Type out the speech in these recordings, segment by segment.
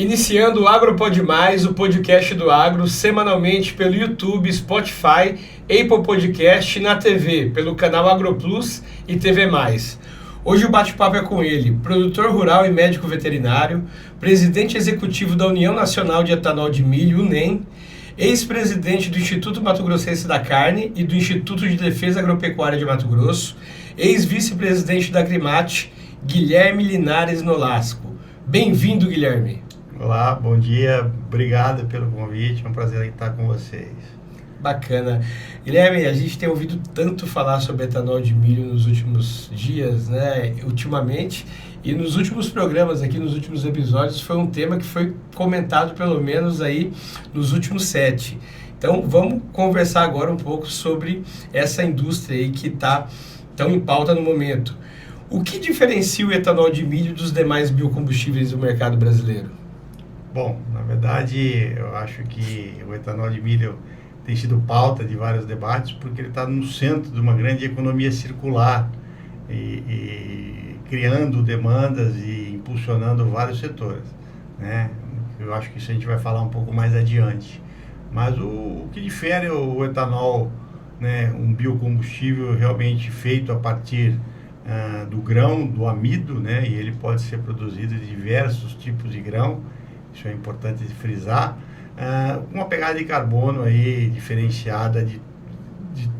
Iniciando o Agro Pode Mais, o podcast do agro, semanalmente pelo YouTube, Spotify, Apple Podcast e na TV, pelo canal AgroPlus e TV+. Hoje o bate-papo é com ele, produtor rural e médico veterinário, presidente executivo da União Nacional de Etanol de Milho, UNEM, ex-presidente do Instituto Mato Grossense da Carne e do Instituto de Defesa Agropecuária de Mato Grosso, ex-vice-presidente da Agrimate, Guilherme Linares Nolasco. Bem-vindo, Guilherme. Olá, bom dia, obrigado pelo convite, é um prazer estar com vocês. Bacana. Guilherme, a gente tem ouvido tanto falar sobre etanol de milho nos últimos dias, né? Ultimamente, e nos últimos programas aqui, nos últimos episódios, foi um tema que foi comentado pelo menos aí nos últimos 7. Então, vamos conversar agora um pouco sobre essa indústria aí que está tão em pauta no momento. O que diferencia o etanol de milho dos demais biocombustíveis do mercado brasileiro? Bom, na verdade, eu acho que o etanol de milho tem sido pauta de vários debates porque ele está no centro de uma grande economia circular e criando demandas e impulsionando vários setores, né? Eu acho que isso a gente vai falar um pouco mais adiante. Mas o que difere o etanol, né, um biocombustível realmente feito a partir do grão, do amido, né, e ele pode ser produzido de diversos tipos de grão. Isso é importante de frisar, uma pegada de carbono aí diferenciada de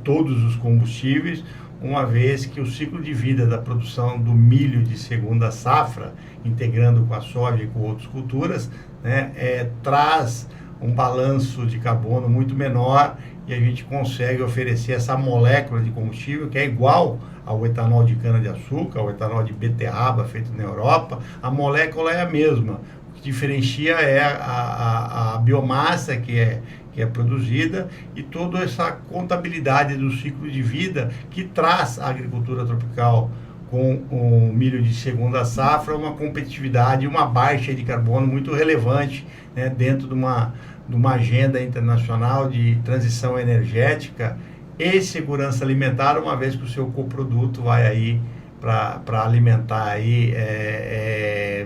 todos os combustíveis, uma vez que o ciclo de vida da produção do milho de segunda safra, integrando com a soja e com outras culturas, né, traz um balanço de carbono muito menor e a gente consegue oferecer essa molécula de combustível que é igual ao etanol de cana-de-açúcar, ao etanol de beterraba feito na Europa. A molécula é a mesma. Diferencia é a biomassa que é produzida e toda essa contabilidade do ciclo de vida que traz a agricultura tropical com o milho de segunda safra, uma competitividade e uma baixa de carbono muito relevante, né, dentro de uma agenda internacional de transição energética e segurança alimentar, uma vez que o seu coproduto vai aí para alimentar aí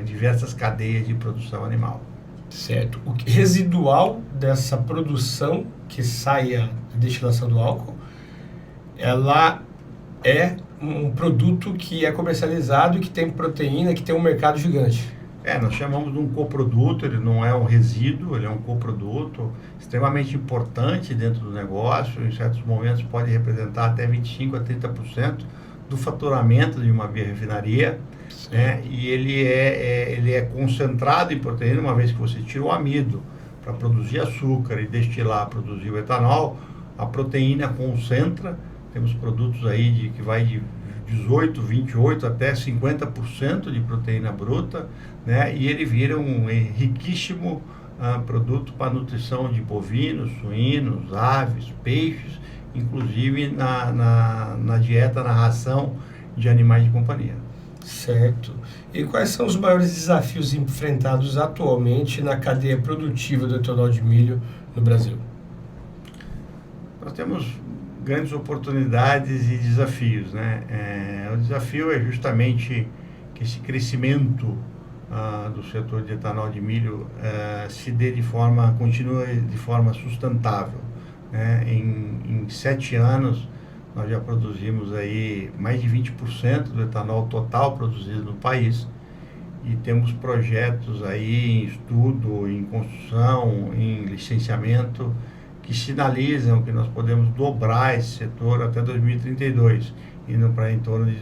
diversas cadeias de produção animal. Certo. O residual dessa produção que sai a destilação do álcool, ela é um produto que é comercializado e que tem proteína, que tem um mercado gigante. Nós chamamos de um coproduto, ele não é um resíduo, ele é um coproduto extremamente importante dentro do negócio, em certos momentos pode representar até 25% a 30% do faturamento de uma biorefinaria, né? E ele é concentrado em proteína, uma vez que você tira o amido para produzir açúcar e destilar, produzir o etanol, a proteína concentra. Temos produtos aí que vai de 18, 28 até 50% de proteína bruta, né? E ele vira um riquíssimo produto para nutrição de bovinos, suínos, aves, peixes, inclusive na dieta, na ração de animais de companhia. Certo. E quais são os maiores desafios enfrentados atualmente na cadeia produtiva do etanol de milho no Brasil? Nós temos grandes oportunidades e desafios, né? O desafio é justamente que esse crescimento do setor de etanol de milho continue de forma sustentável. Em 7 anos, nós já produzimos aí mais de 20% do etanol total produzido no país e temos projetos aí em estudo, em construção, em licenciamento que sinalizam que nós podemos dobrar esse setor até 2032, indo para em torno de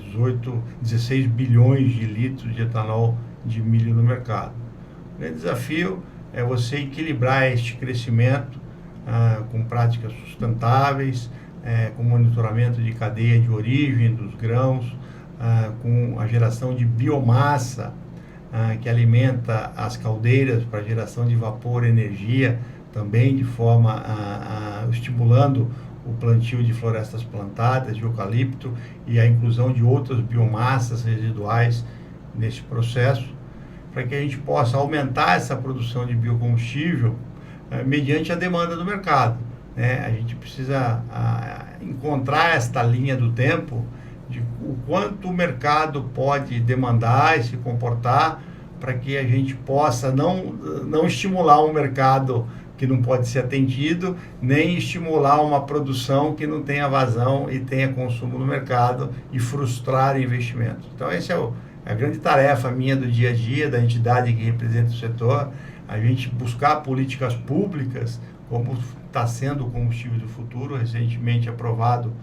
16 bilhões de litros de etanol de milho no mercado. O grande desafio é você equilibrar este crescimento com práticas sustentáveis, com monitoramento de cadeia de origem dos grãos, com a geração de biomassa que alimenta as caldeiras para geração de vapor e energia, também de forma estimulando o plantio de florestas plantadas, de eucalipto e a inclusão de outras biomassas residuais nesse processo, para que a gente possa aumentar essa produção de biocombustível mediante a demanda do mercado, né? A gente precisa encontrar esta linha do tempo de o quanto o mercado pode demandar e se comportar para que a gente possa não estimular um mercado que não pode ser atendido, nem estimular uma produção que não tenha vazão e tenha consumo no mercado e frustrar investimentos. Então, essa é a grande tarefa minha do dia a dia, da entidade que representa o setor, a gente buscar políticas públicas, como está sendo o combustível do futuro, recentemente aprovado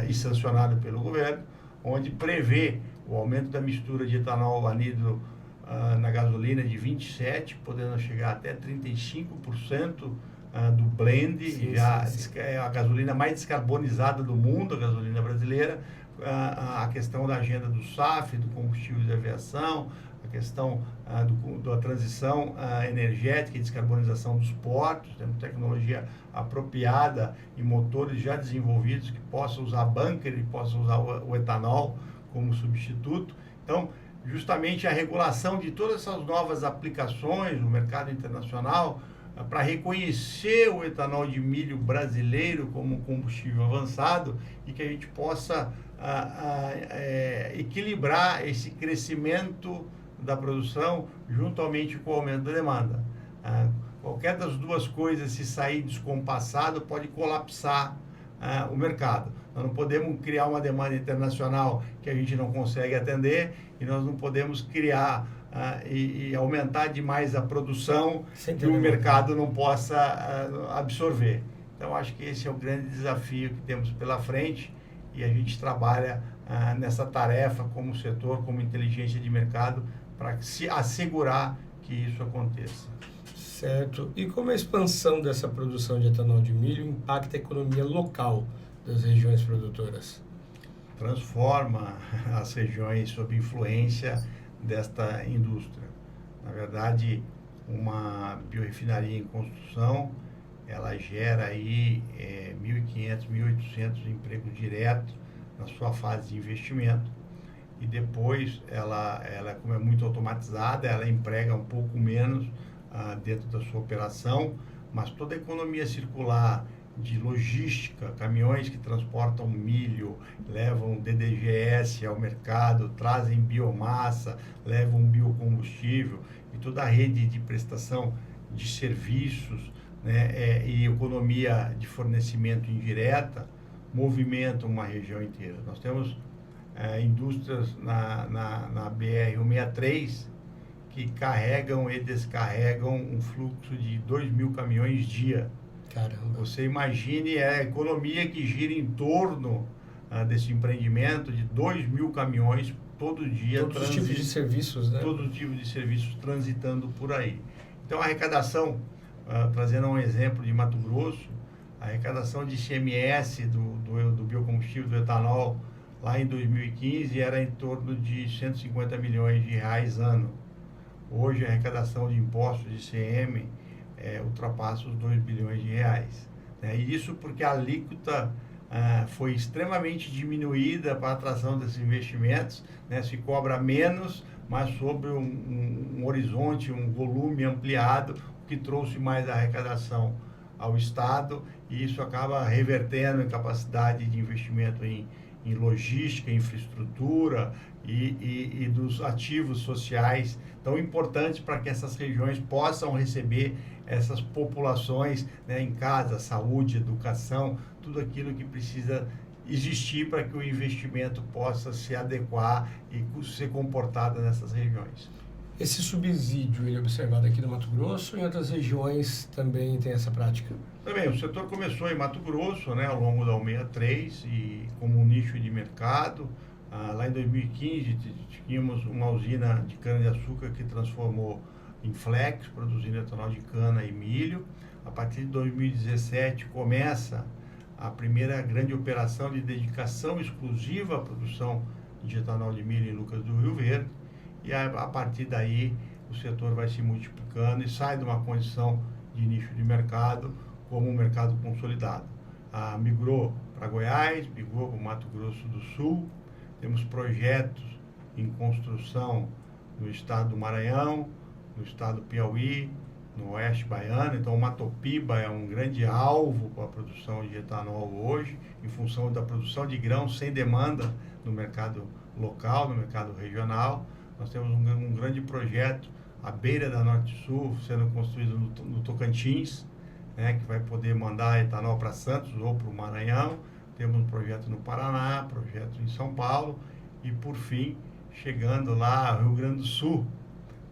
e sancionado pelo governo, onde prevê o aumento da mistura de etanol anidro na gasolina de 27%, podendo chegar até 35% do blend, sim, já sim. é a gasolina mais descarbonizada do mundo, a gasolina brasileira, a questão da agenda do SAF, do combustível de aviação, a questão da transição energética e descarbonização dos portos, temos tecnologia apropriada e motores já desenvolvidos que possam usar bunker e possam usar o etanol como substituto. Então, justamente a regulação de todas essas novas aplicações no mercado internacional para reconhecer o etanol de milho brasileiro como combustível avançado e que a gente possa equilibrar esse crescimento da produção juntamente com o aumento da demanda. Qualquer das duas coisas, se sair descompassado, pode colapsar o mercado. Nós não podemos criar uma demanda internacional que a gente não consegue atender e nós não podemos criar e aumentar demais a produção que o mercado não possa absorver. Então, acho que esse é o grande desafio que temos pela frente e a gente trabalha nessa tarefa como setor, como inteligência de mercado, para se assegurar que isso aconteça. Certo. E como a expansão dessa produção de etanol de milho impacta a economia local das regiões produtoras? Transforma as regiões sob influência desta indústria. Na verdade, uma biorefinaria em construção, ela gera aí 1.500, 1.800 empregos diretos na sua fase de investimento. E depois, ela como é muito automatizada, ela emprega um pouco menos dentro da sua operação, mas toda a economia circular de logística, caminhões que transportam milho, levam DDGS ao mercado, trazem biomassa, levam biocombustível e toda a rede de prestação de serviços, né, e economia de fornecimento indireta movimentam uma região inteira. Nós temos indústrias na BR-163 que carregam e descarregam um fluxo de 2.000 caminhões dia. Caramba. Você imagine a economia que gira em torno desse empreendimento de 2.000 caminhões todo dia. Todos os tipos de serviços, né? Todos os tipos de serviços transitando por aí. Então, a arrecadação, trazendo um exemplo de Mato Grosso, a arrecadação de ICMS do biocombustível, do etanol, lá em 2015 era em torno de 150 milhões de reais ano. Hoje, a arrecadação de impostos de ICM ultrapassa os 2 bilhões de reais. E isso porque a alíquota foi extremamente diminuída para a atração desses investimentos, né? Se cobra menos, mas sobre um horizonte, um volume ampliado, que trouxe mais arrecadação ao Estado, e isso acaba revertendo em capacidade de investimento em logística, infraestrutura e dos ativos sociais tão importantes para que essas regiões possam receber essas populações, né, em casa, saúde, educação, tudo aquilo que precisa existir para que o investimento possa se adequar e ser comportado nessas regiões. Esse subsídio ele é observado aqui no Mato Grosso ou em outras regiões também tem essa prática? Também, o setor começou em Mato Grosso, né, ao longo da 163 e como um nicho de mercado. Lá em 2015 tínhamos uma usina de cana-de-açúcar que transformou em flex, produzindo etanol de cana e milho. A partir de 2017 começa a primeira grande operação de dedicação exclusiva à produção de etanol de milho em Lucas do Rio Verde. E a partir daí o setor vai se multiplicando e sai de uma condição de nicho de mercado como um mercado consolidado. Migrou para Goiás, migrou para o Mato Grosso do Sul, temos projetos em construção no estado do Maranhão, no estado do Piauí, no oeste baiano. Então, o Matopiba é um grande alvo para a produção de etanol hoje, em função da produção de grãos sem demanda no mercado local, no mercado regional. Nós temos um grande projeto à beira da Norte-Sul, sendo construído no Tocantins, né, que vai poder mandar etanol para Santos ou para o Maranhão. Temos um projeto no Paraná, projeto em São Paulo e, por fim, chegando lá ao Rio Grande do Sul,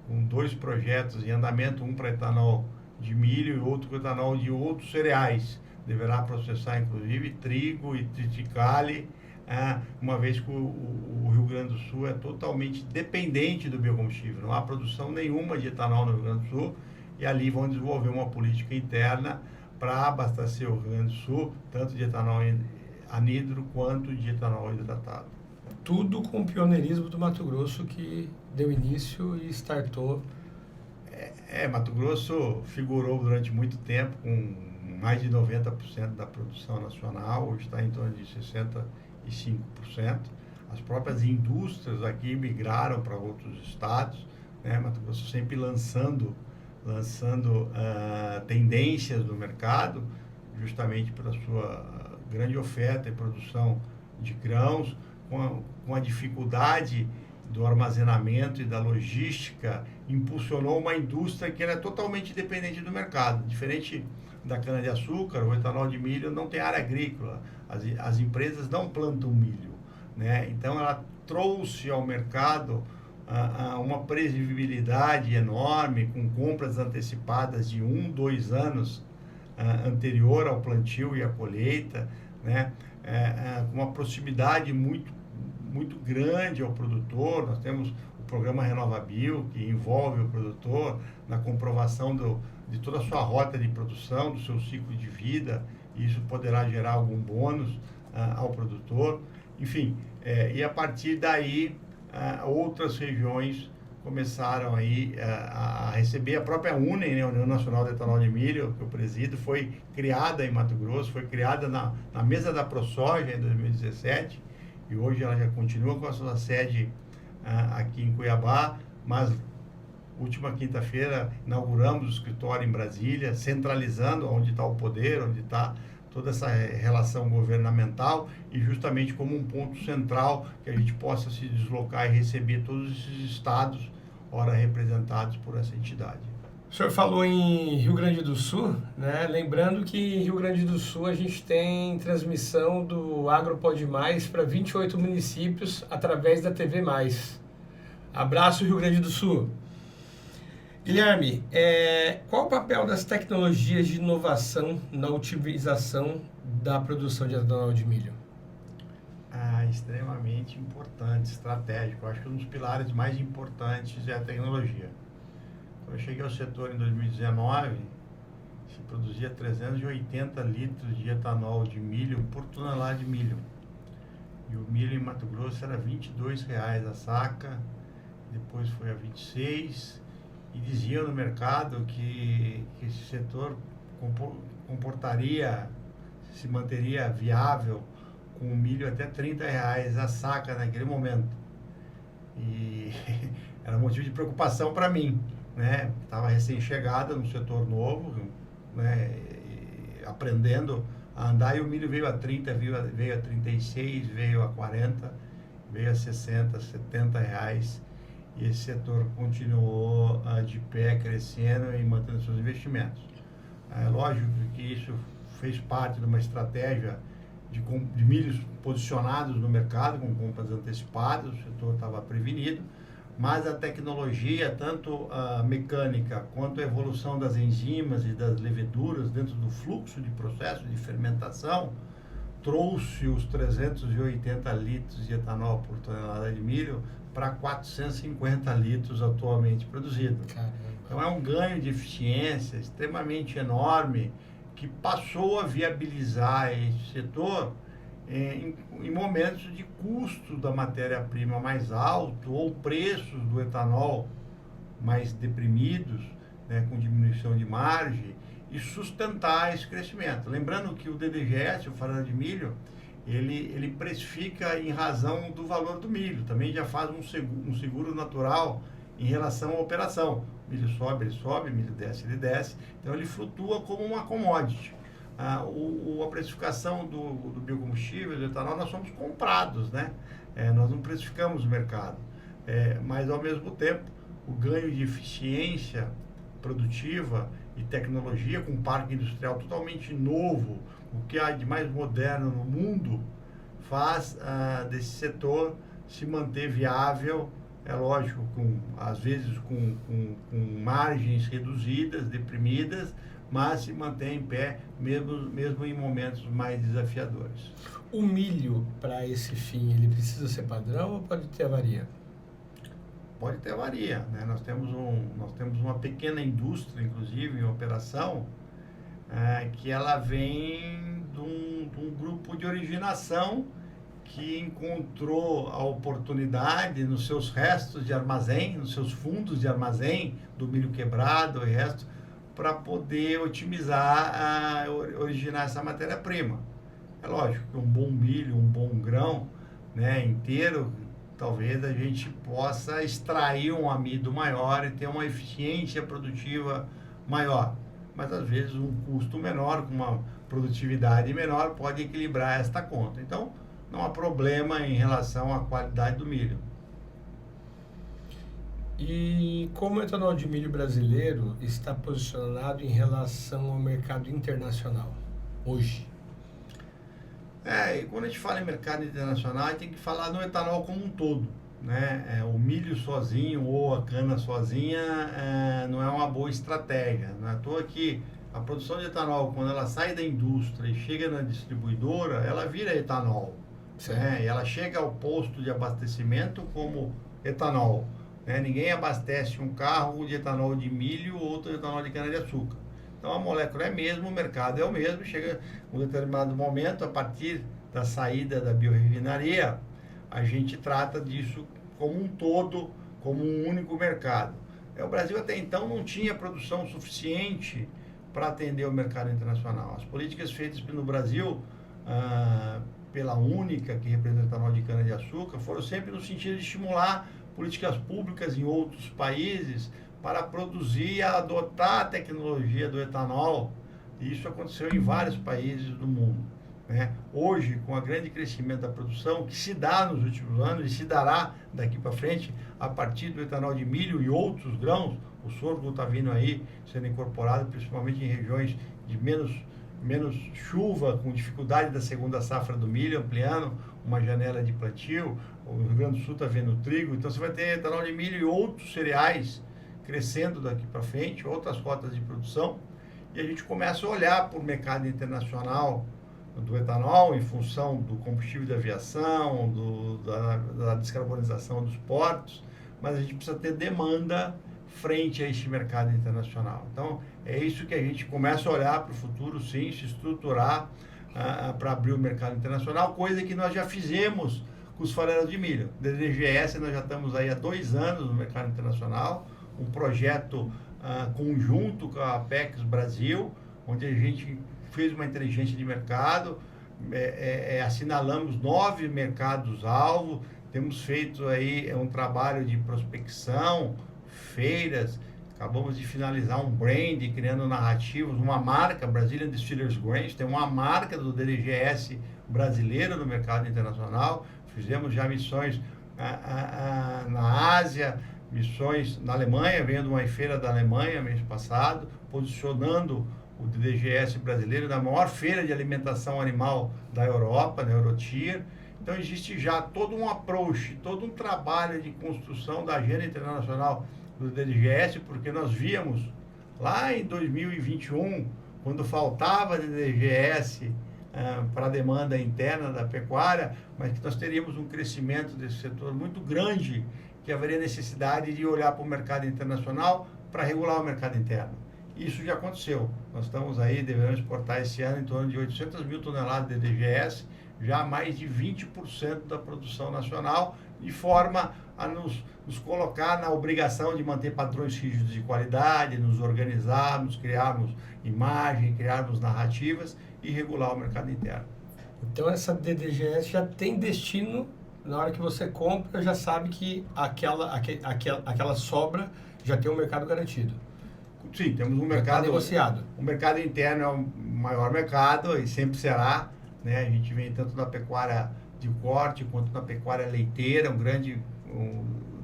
com 2 projetos em andamento, um para etanol de milho e outro para etanol de outros cereais. Deverá processar, inclusive, trigo e triticale, uma vez que o Rio Grande do Sul é totalmente dependente do biocombustível. Não há produção nenhuma de etanol no Rio Grande do Sul, e ali vão desenvolver uma política interna para abastecer o Rio Grande do Sul, tanto de etanol anidro quanto de etanol hidratado. Tudo com o pioneirismo do Mato Grosso, que deu início e startou. Mato Grosso figurou durante muito tempo com mais de 90% da produção nacional, hoje está em torno de 65%. As próprias indústrias aqui migraram para outros estados, né? Mato Grosso sempre lançando tendências no mercado, justamente pela sua grande oferta e produção de grãos, com a dificuldade do armazenamento e da logística, impulsionou uma indústria que era totalmente dependente do mercado. Diferente da cana-de-açúcar, o etanol de milho não tem área agrícola, as empresas não plantam milho, né? Então ela trouxe ao mercado uma previsibilidade enorme, com compras antecipadas de 2 anos anterior ao plantio e à colheita, né? Com uma proximidade muito grande ao produtor. Nós temos o programa RenovaBio, que envolve o produtor na comprovação de toda a sua rota de produção, do seu ciclo de vida, e isso poderá gerar algum bônus ao produtor. Enfim, e a partir daí, outras regiões começaram aí a receber. A própria UNEM, né, União Nacional de Etanol de Milho, que eu presido, foi criada em Mato Grosso, foi criada na mesa da ProSoja em 2017, e hoje ela já continua com a sua sede aqui em Cuiabá, mas última quinta-feira inauguramos o escritório em Brasília, centralizando onde está o poder, onde está toda essa relação governamental, e justamente como um ponto central que a gente possa se deslocar e receber todos esses estados, ora representados por essa entidade. O senhor falou em Rio Grande do Sul, né? Lembrando que em Rio Grande do Sul a gente tem transmissão do Agro Pode Mais para 28 municípios através da TV Mais. Abraço, Rio Grande do Sul. Guilherme, qual o papel das tecnologias de inovação na otimização da produção de etanol de milho? Extremamente importante, estratégico. Eu acho que um dos pilares mais importantes é a tecnologia. Quando eu cheguei ao setor em 2019, se produzia 380 litros de etanol de milho por tonelada de milho. E o milho em Mato Grosso era R$ 22,00 a saca, depois foi a 26, e diziam no mercado que esse setor se manteria viável com o milho até R$ 30,00 a saca naquele momento. E era motivo de preocupação para mim, né? Estava recém-chegada no setor novo, né? Aprendendo a andar, e o milho veio a 30, veio a 36, veio a 40, veio a 60, R$70, e esse setor continuou de pé, crescendo e mantendo seus investimentos. É lógico que isso fez parte de uma estratégia de milhos posicionados no mercado, com compras antecipadas, o setor estava prevenido, mas a tecnologia, tanto a mecânica quanto a evolução das enzimas e das leveduras dentro do fluxo de processo de fermentação, trouxe os 380 litros de etanol por tonelada de milho para 450 litros atualmente produzido. Caramba. Então é um ganho de eficiência extremamente enorme, que passou a viabilizar esse setor em momentos de custo da matéria-prima mais alto, ou preços do etanol mais deprimidos, né, com diminuição de margem, e sustentar esse crescimento. Lembrando que o DDGS, o farelo de milho, ele precifica em razão do valor do milho, também já faz um seguro natural em relação à operação. Milho sobe, ele sobe, milho desce, ele desce, então ele flutua como uma commodity. A precificação do biocombustível, do etanol, nós somos comprados, né? Nós não precificamos o mercado. Mas ao mesmo tempo o ganho de eficiência produtiva e tecnologia com um parque industrial totalmente novo, o que há de mais moderno no mundo, faz desse setor se manter viável, é lógico, às vezes com margens reduzidas, deprimidas, mas se mantém em pé mesmo em momentos mais desafiadores. O milho, para esse fim, ele precisa ser padrão ou pode ter avaria? Pode ter avaria, né? Nós temos uma pequena indústria, inclusive, em operação, que ela vem de um grupo de originação que encontrou a oportunidade nos seus restos de armazém, nos seus fundos de armazém do milho quebrado e resto, para poder otimizar, originar essa matéria-prima. É lógico que um bom milho, um bom grão, né, inteiro, talvez a gente possa extrair um amido maior e ter uma eficiência produtiva maior. Mas às vezes um custo menor, com uma produtividade menor, pode equilibrar esta conta. Então, não há problema em relação à qualidade do milho. E como o etanol de milho brasileiro está posicionado em relação ao mercado internacional hoje? E quando a gente fala em mercado internacional, a gente tem que falar no etanol como um todo, né? O milho sozinho ou a cana sozinha não é uma boa estratégia. Não é à toa que a produção de etanol, quando ela sai da indústria e chega na distribuidora, ela vira etanol. Né? E ela chega ao posto de abastecimento como etanol. Né? Ninguém abastece um carro de etanol de milho ou outro de etanol de cana-de-açúcar. Então a molécula é a mesma, o mercado é o mesmo, chega um determinado momento, a partir da saída da biorrefinaria, a gente trata disso como um todo, como um único mercado. O Brasil até então não tinha produção suficiente para atender o mercado internacional. As políticas feitas no Brasil, pela única que representa o etanol de cana-de-açúcar, foram sempre no sentido de estimular políticas públicas em outros países para produzir e adotar a tecnologia do etanol. E isso aconteceu em vários países do mundo. Né? Hoje, com o grande crescimento da produção, que se dá nos últimos anos e se dará daqui para frente, a partir do etanol de milho e outros grãos, o sorgo está vindo aí, sendo incorporado principalmente em regiões de menos chuva, com dificuldade da segunda safra do milho, ampliando uma janela de plantio. O Rio Grande do Sul está vendo trigo, então você vai ter etanol de milho e outros cereais crescendo daqui para frente, outras cotas de produção, e a gente começa a olhar para o mercado internacional do etanol em função do combustível de aviação, da descarbonização dos portos, mas a gente precisa ter demanda frente a este mercado internacional. Então, é isso que a gente começa a olhar para o futuro, sim, se estruturar para abrir o mercado internacional, coisa que nós já fizemos com os farelos de milho. DDGS, nós já estamos aí há 2 anos no mercado internacional, um projeto conjunto com a Apex Brasil, onde a gente fez uma inteligência de mercado, assinalamos 9 mercados-alvo, temos feito aí um trabalho de prospecção, feiras, acabamos de finalizar um brand, criando narrativos, uma marca, Brazilian Distillers Grains, tem uma marca do DDGS brasileiro no mercado internacional, fizemos já missões na Ásia, missões na Alemanha, vendo uma feira da Alemanha mês passado, posicionando o DDGS brasileiro na maior feira de alimentação animal da Europa, na Eurotier. Então existe já todo um approach, todo um trabalho de construção da agenda internacional do DDGS, porque nós víamos lá em 2021, quando faltava DDGS para a demanda interna da pecuária, mas que nós teríamos um crescimento desse setor muito grande, que haveria necessidade de olhar para o mercado internacional para regular o mercado interno. Isso já aconteceu. Nós estamos aí, devemos exportar esse ano em torno de 800 mil toneladas de DDGS, já mais de 20% da produção nacional, de forma a nos colocar na obrigação de manter padrões rígidos de qualidade, nos organizarmos, criarmos imagem, criarmos narrativas e regular o mercado interno. Então essa DDGS já tem destino, na hora que você compra, já sabe que aquela sobra já tem um mercado garantido. Sim, temos um mercado negociado. O mercado interno é o maior mercado e sempre será, né? A gente vem tanto na pecuária de corte quanto na pecuária leiteira,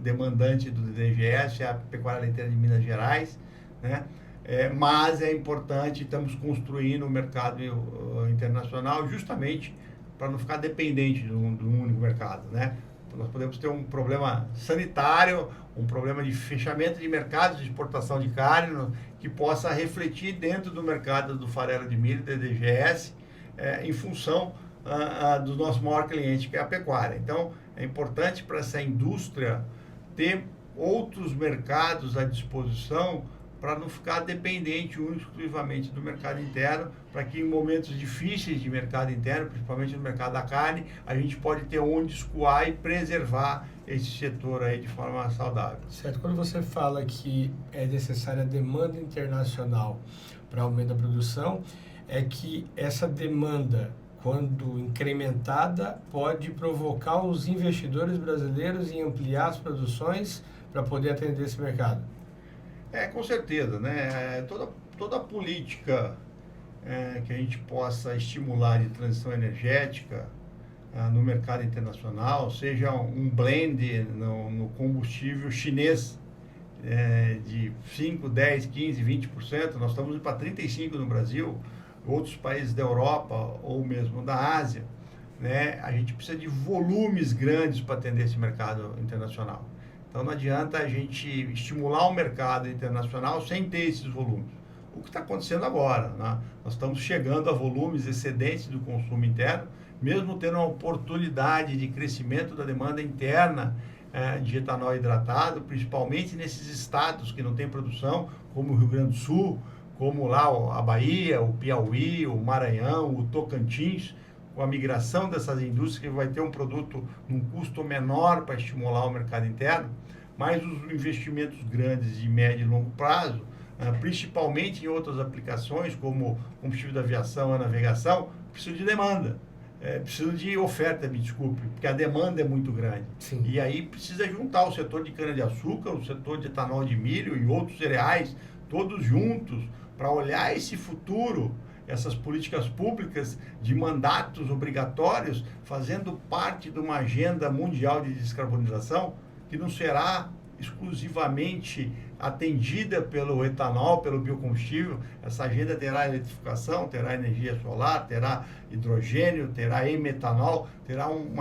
demandante do DDGS é a pecuária leiteira de Minas Gerais, né? Mas é importante, estamos construindo o mercado internacional justamente para não ficar dependente de um único mercado, né? Nós podemos ter um problema sanitário, um problema de fechamento de mercados de exportação de carne, que possa refletir dentro do mercado do farelo de milho, DDGS, em função do nosso maior cliente, que é a pecuária. Então, é importante para essa indústria ter outros mercados à disposição para não ficar dependente exclusivamente do mercado interno, para que em momentos difíceis de mercado interno, principalmente no mercado da carne, a gente pode ter onde escoar e preservar esse setor aí de forma saudável. Certo. Quando você fala que é necessária a demanda internacional para aumento da produção, é que essa demanda, quando incrementada, pode provocar os investidores brasileiros em ampliar as produções para poder atender esse mercado. Com certeza, né? Toda política que a gente possa estimular de transição energética no mercado internacional, seja um blend no combustível chinês de 5, 10, 15, 20%, nós estamos indo para 35% no Brasil, outros países da Europa ou mesmo da Ásia, né? A gente precisa de volumes grandes para atender esse mercado internacional. Então não adianta a gente estimular o mercado internacional sem ter esses volumes. O que está acontecendo agora, né? Nós estamos chegando a volumes excedentes do consumo interno, mesmo tendo uma oportunidade de crescimento da demanda interna de etanol hidratado, principalmente nesses estados que não têm produção, como o Rio Grande do Sul, como lá a Bahia, o Piauí, o Maranhão, o Tocantins, com a migração dessas indústrias, que vai ter um produto num custo menor para estimular o mercado interno, mas os investimentos grandes de médio e longo prazo, principalmente em outras aplicações, como combustível da aviação e navegação, precisam de demanda, precisam de oferta, me desculpe, porque a demanda é muito grande. Sim. E aí precisa juntar o setor de cana-de-açúcar, o setor de etanol de milho e outros cereais, todos juntos, para olhar esse futuro, essas políticas públicas de mandatos obrigatórios, fazendo parte de uma agenda mundial de descarbonização, que não será exclusivamente atendida pelo etanol, pelo biocombustível. Essa agenda terá eletrificação, terá energia solar, terá hidrogênio, terá metanol, terá um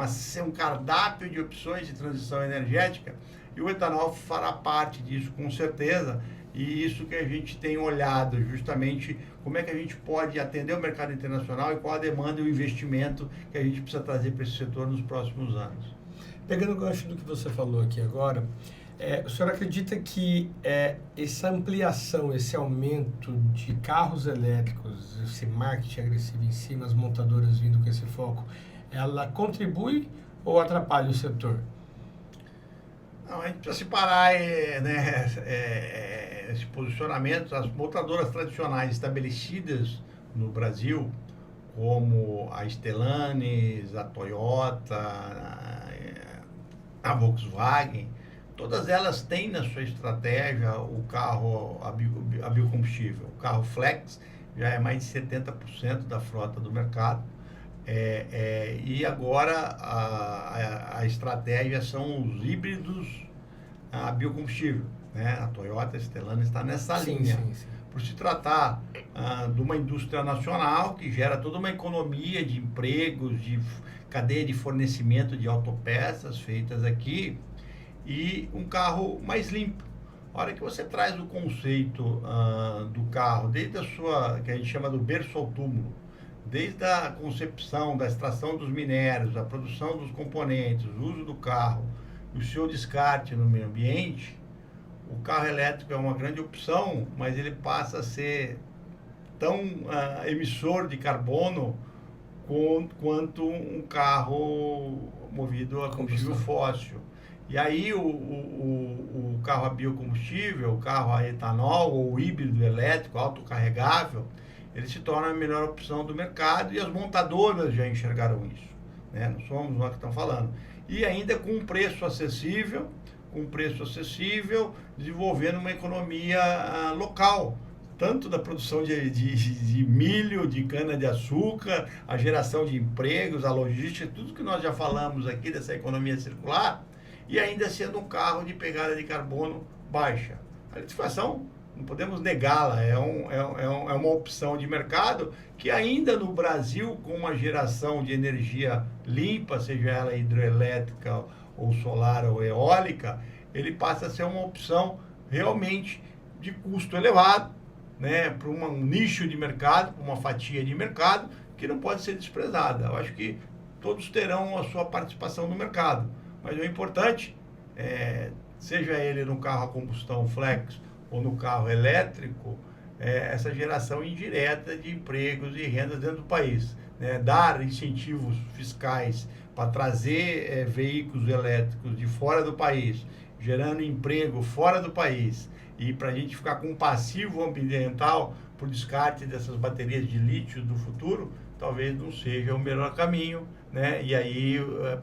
cardápio de opções de transição energética, e o etanol fará parte disso, com certeza. E isso que a gente tem olhado, justamente como é que a gente pode atender o mercado internacional e qual a demanda e o investimento que a gente precisa trazer para esse setor nos próximos anos. Pegando o gancho do que você falou aqui agora, o senhor acredita que essa ampliação, esse aumento de carros elétricos, esse marketing agressivo em cima, as montadoras vindo com esse foco, ela contribui ou atrapalha o setor? Não, a gente precisa separar esse posicionamento. As montadoras tradicionais estabelecidas no Brasil, como a Stellantis, a Toyota, a Volkswagen, todas elas têm na sua estratégia o carro a biocombustível. O carro flex já é mais de 70% da frota do mercado. E agora a estratégia são os híbridos a biocombustível, né? A Toyota, a Stellantis está nessa linha. Sim. Por se tratar de uma indústria nacional que gera toda uma economia de empregos, de cadeia de fornecimento de autopeças feitas aqui, e um carro mais limpo. A hora que você traz o conceito do carro, desde a sua, que a gente chama do berço ao túmulo, desde a concepção, da extração dos minérios, a produção dos componentes, o uso do carro e o seu descarte no meio ambiente, o carro elétrico é uma grande opção, mas ele passa a ser tão emissor de carbono quanto um carro movido a combustível fóssil. E aí o carro a biocombustível, o carro a etanol ou híbrido elétrico autocarregável, ele se torna a melhor opção do mercado, e as montadoras já enxergaram isso, né? Não somos nós que estamos falando. E ainda com um preço acessível, desenvolvendo uma economia local, tanto da produção de milho, de cana-de-açúcar, a geração de empregos, a logística, tudo que nós já falamos aqui dessa economia circular, e ainda sendo um carro de pegada de carbono baixa. A eletrificação, não podemos negá-la, é uma opção de mercado que ainda no Brasil, com uma geração de energia limpa, seja ela hidroelétrica ou solar ou eólica, ele passa a ser uma opção realmente de custo elevado, né, para um nicho de mercado, para uma fatia de mercado, que não pode ser desprezada. Eu acho que todos terão a sua participação no mercado, mas o importante seja ele no carro a combustão flex ou no carro elétrico, essa geração indireta de empregos e rendas dentro do país, né? Dar incentivos fiscais para trazer veículos elétricos de fora do país, gerando emprego fora do país, e para a gente ficar com um passivo ambiental por descarte dessas baterias de lítio do futuro, talvez não seja o melhor caminho, né? E aí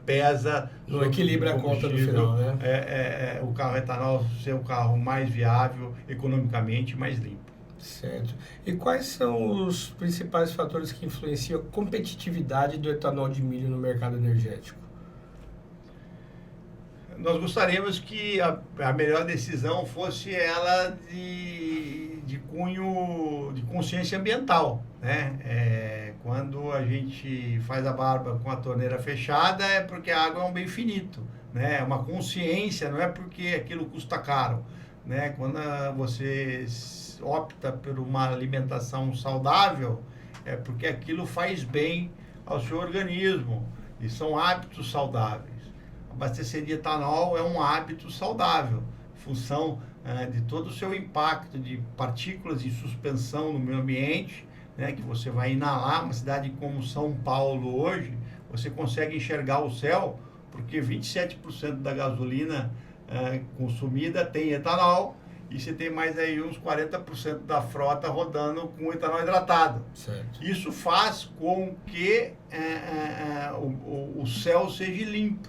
pesa... Não equilibra a conta no final, né? O carro etanol ser o carro mais viável, economicamente mais limpo. Certo. E quais são os principais fatores que influenciam a competitividade do etanol de milho no mercado energético? Nós gostaríamos que a melhor decisão fosse ela de cunho de consciência ambiental, né? Quando a gente faz a barba com a torneira fechada é porque a água é um bem finito, né? É uma consciência, não é porque aquilo custa caro, né? Quando você opta por uma alimentação saudável, é porque aquilo faz bem ao seu organismo e são hábitos saudáveis. Abastecer de etanol é um hábito saudável, em função de todo o seu impacto de partículas em suspensão no meio ambiente, né, que você vai inalar. Uma cidade como São Paulo hoje, você consegue enxergar o céu, porque 27% da gasolina consumida tem etanol, e você tem mais aí uns 40% da frota rodando com etanol hidratado. Certo. Isso faz com que o céu seja limpo,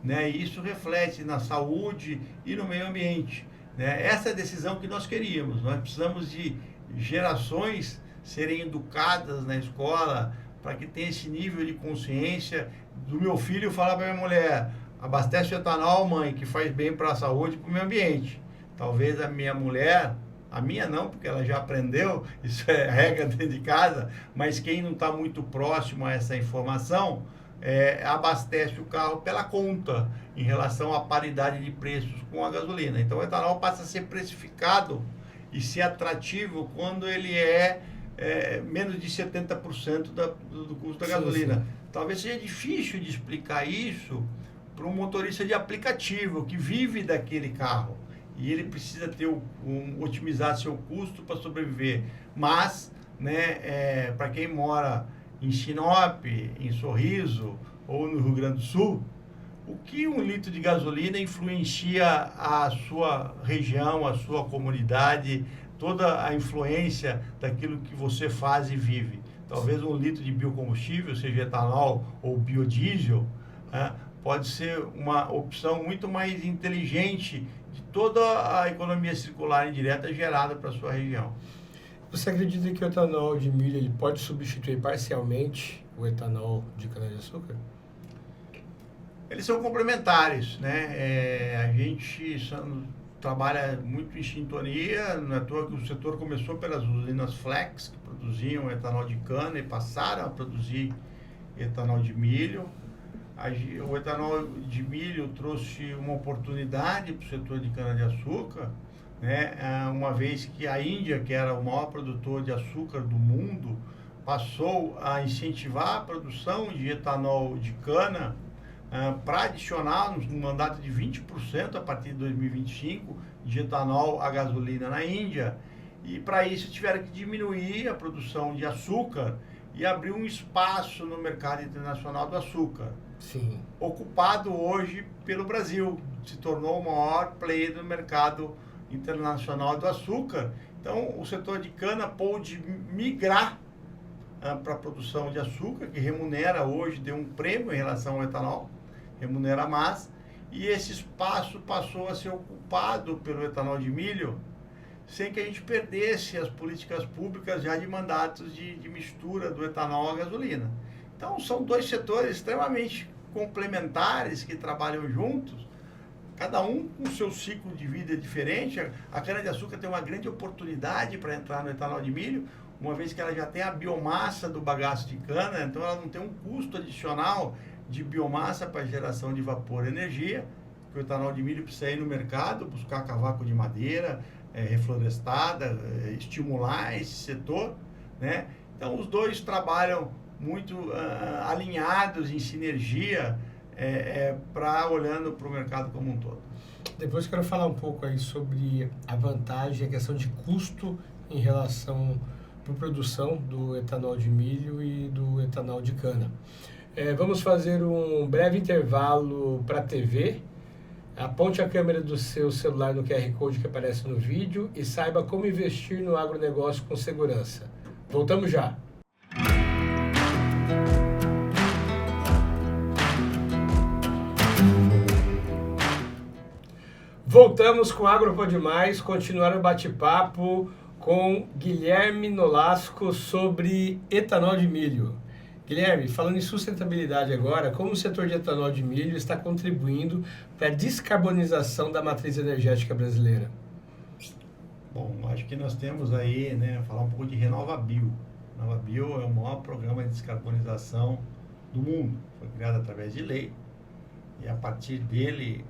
né? E isso reflete na saúde e no meio ambiente, né? Essa é a decisão que nós queríamos. Nós precisamos de gerações serem educadas na escola para que tenha esse nível de consciência do meu filho falar para minha mulher: abastece o etanol, mãe, que faz bem para a saúde e para o meio ambiente. Talvez a minha mulher, a minha não, porque ela já aprendeu, isso é regra dentro de casa, mas quem não está muito próximo a essa informação, abastece o carro pela conta em relação à paridade de preços com a gasolina. Então o etanol passa a ser precificado e ser atrativo quando ele menos de 70% do custo da gasolina. Sim. Talvez seja difícil de explicar isso para um motorista de aplicativo que vive daquele carro e ele precisa otimizar seu custo para sobreviver. Mas, né, para quem mora em Sinop, em Sorriso ou no Rio Grande do Sul, o que um litro de gasolina influencia a sua região, a sua comunidade, toda a influência daquilo que você faz e vive. Talvez um litro de biocombustível, seja etanol ou biodiesel, pode ser uma opção muito mais inteligente de toda a economia circular indireta gerada para a sua região. Você acredita que o etanol de milho ele pode substituir parcialmente o etanol de cana-de-açúcar? Eles são complementares, né? A gente trabalha muito em sintonia, não é à toa que o setor começou pelas usinas flex, que produziam etanol de cana e passaram a produzir etanol de milho. O etanol de milho trouxe uma oportunidade para o setor de cana-de-açúcar, né? Uma vez que a Índia, que era o maior produtor de açúcar do mundo, passou a incentivar a produção de etanol de cana para adicionar um mandato de 20% a partir de 2025 de etanol à gasolina na Índia. E para isso tiveram que diminuir a produção de açúcar e abrir um espaço no mercado internacional do açúcar. Sim. Ocupado hoje pelo Brasil, se tornou o maior player do mercado internacional do açúcar. Então o setor de cana pôde migrar para a produção de açúcar, que remunera hoje, deu um prêmio em relação ao etanol, remunera mais, e esse espaço passou a ser ocupado pelo etanol de milho, sem que a gente perdesse as políticas públicas já de mandatos de mistura do etanol à gasolina. Então são dois setores extremamente complementares que trabalham juntos cada um com o seu ciclo de vida diferente. A cana-de-açúcar tem uma grande oportunidade para entrar no etanol de milho, uma vez que ela já tem a biomassa do bagaço de cana, então ela não tem um custo adicional de biomassa para geração de vapor e energia, que o etanol de milho precisa ir no mercado, buscar cavaco de madeira, reflorestada, estimular esse setor, né? Então os dois trabalham muito alinhados, em sinergia, olhando para o mercado como um todo. Depois quero falar um pouco aí sobre a vantagem, a questão de custo em relação para a produção do etanol de milho e do etanol de cana. Vamos fazer um breve intervalo para a TV. Aponte a câmera do seu celular no QR Code que aparece no vídeo e saiba como investir no agronegócio com segurança. Voltamos já. Voltamos com o Agro Pode Mais, continuar o bate-papo com Guilherme Nolasco sobre etanol de milho. Guilherme, falando em sustentabilidade agora, como o setor de etanol de milho está contribuindo para a descarbonização da matriz energética brasileira? Bom, acho que nós temos aí, falar um pouco de RenovaBio. RenovaBio é o maior programa de descarbonização do mundo. Foi criado através de lei e a partir dele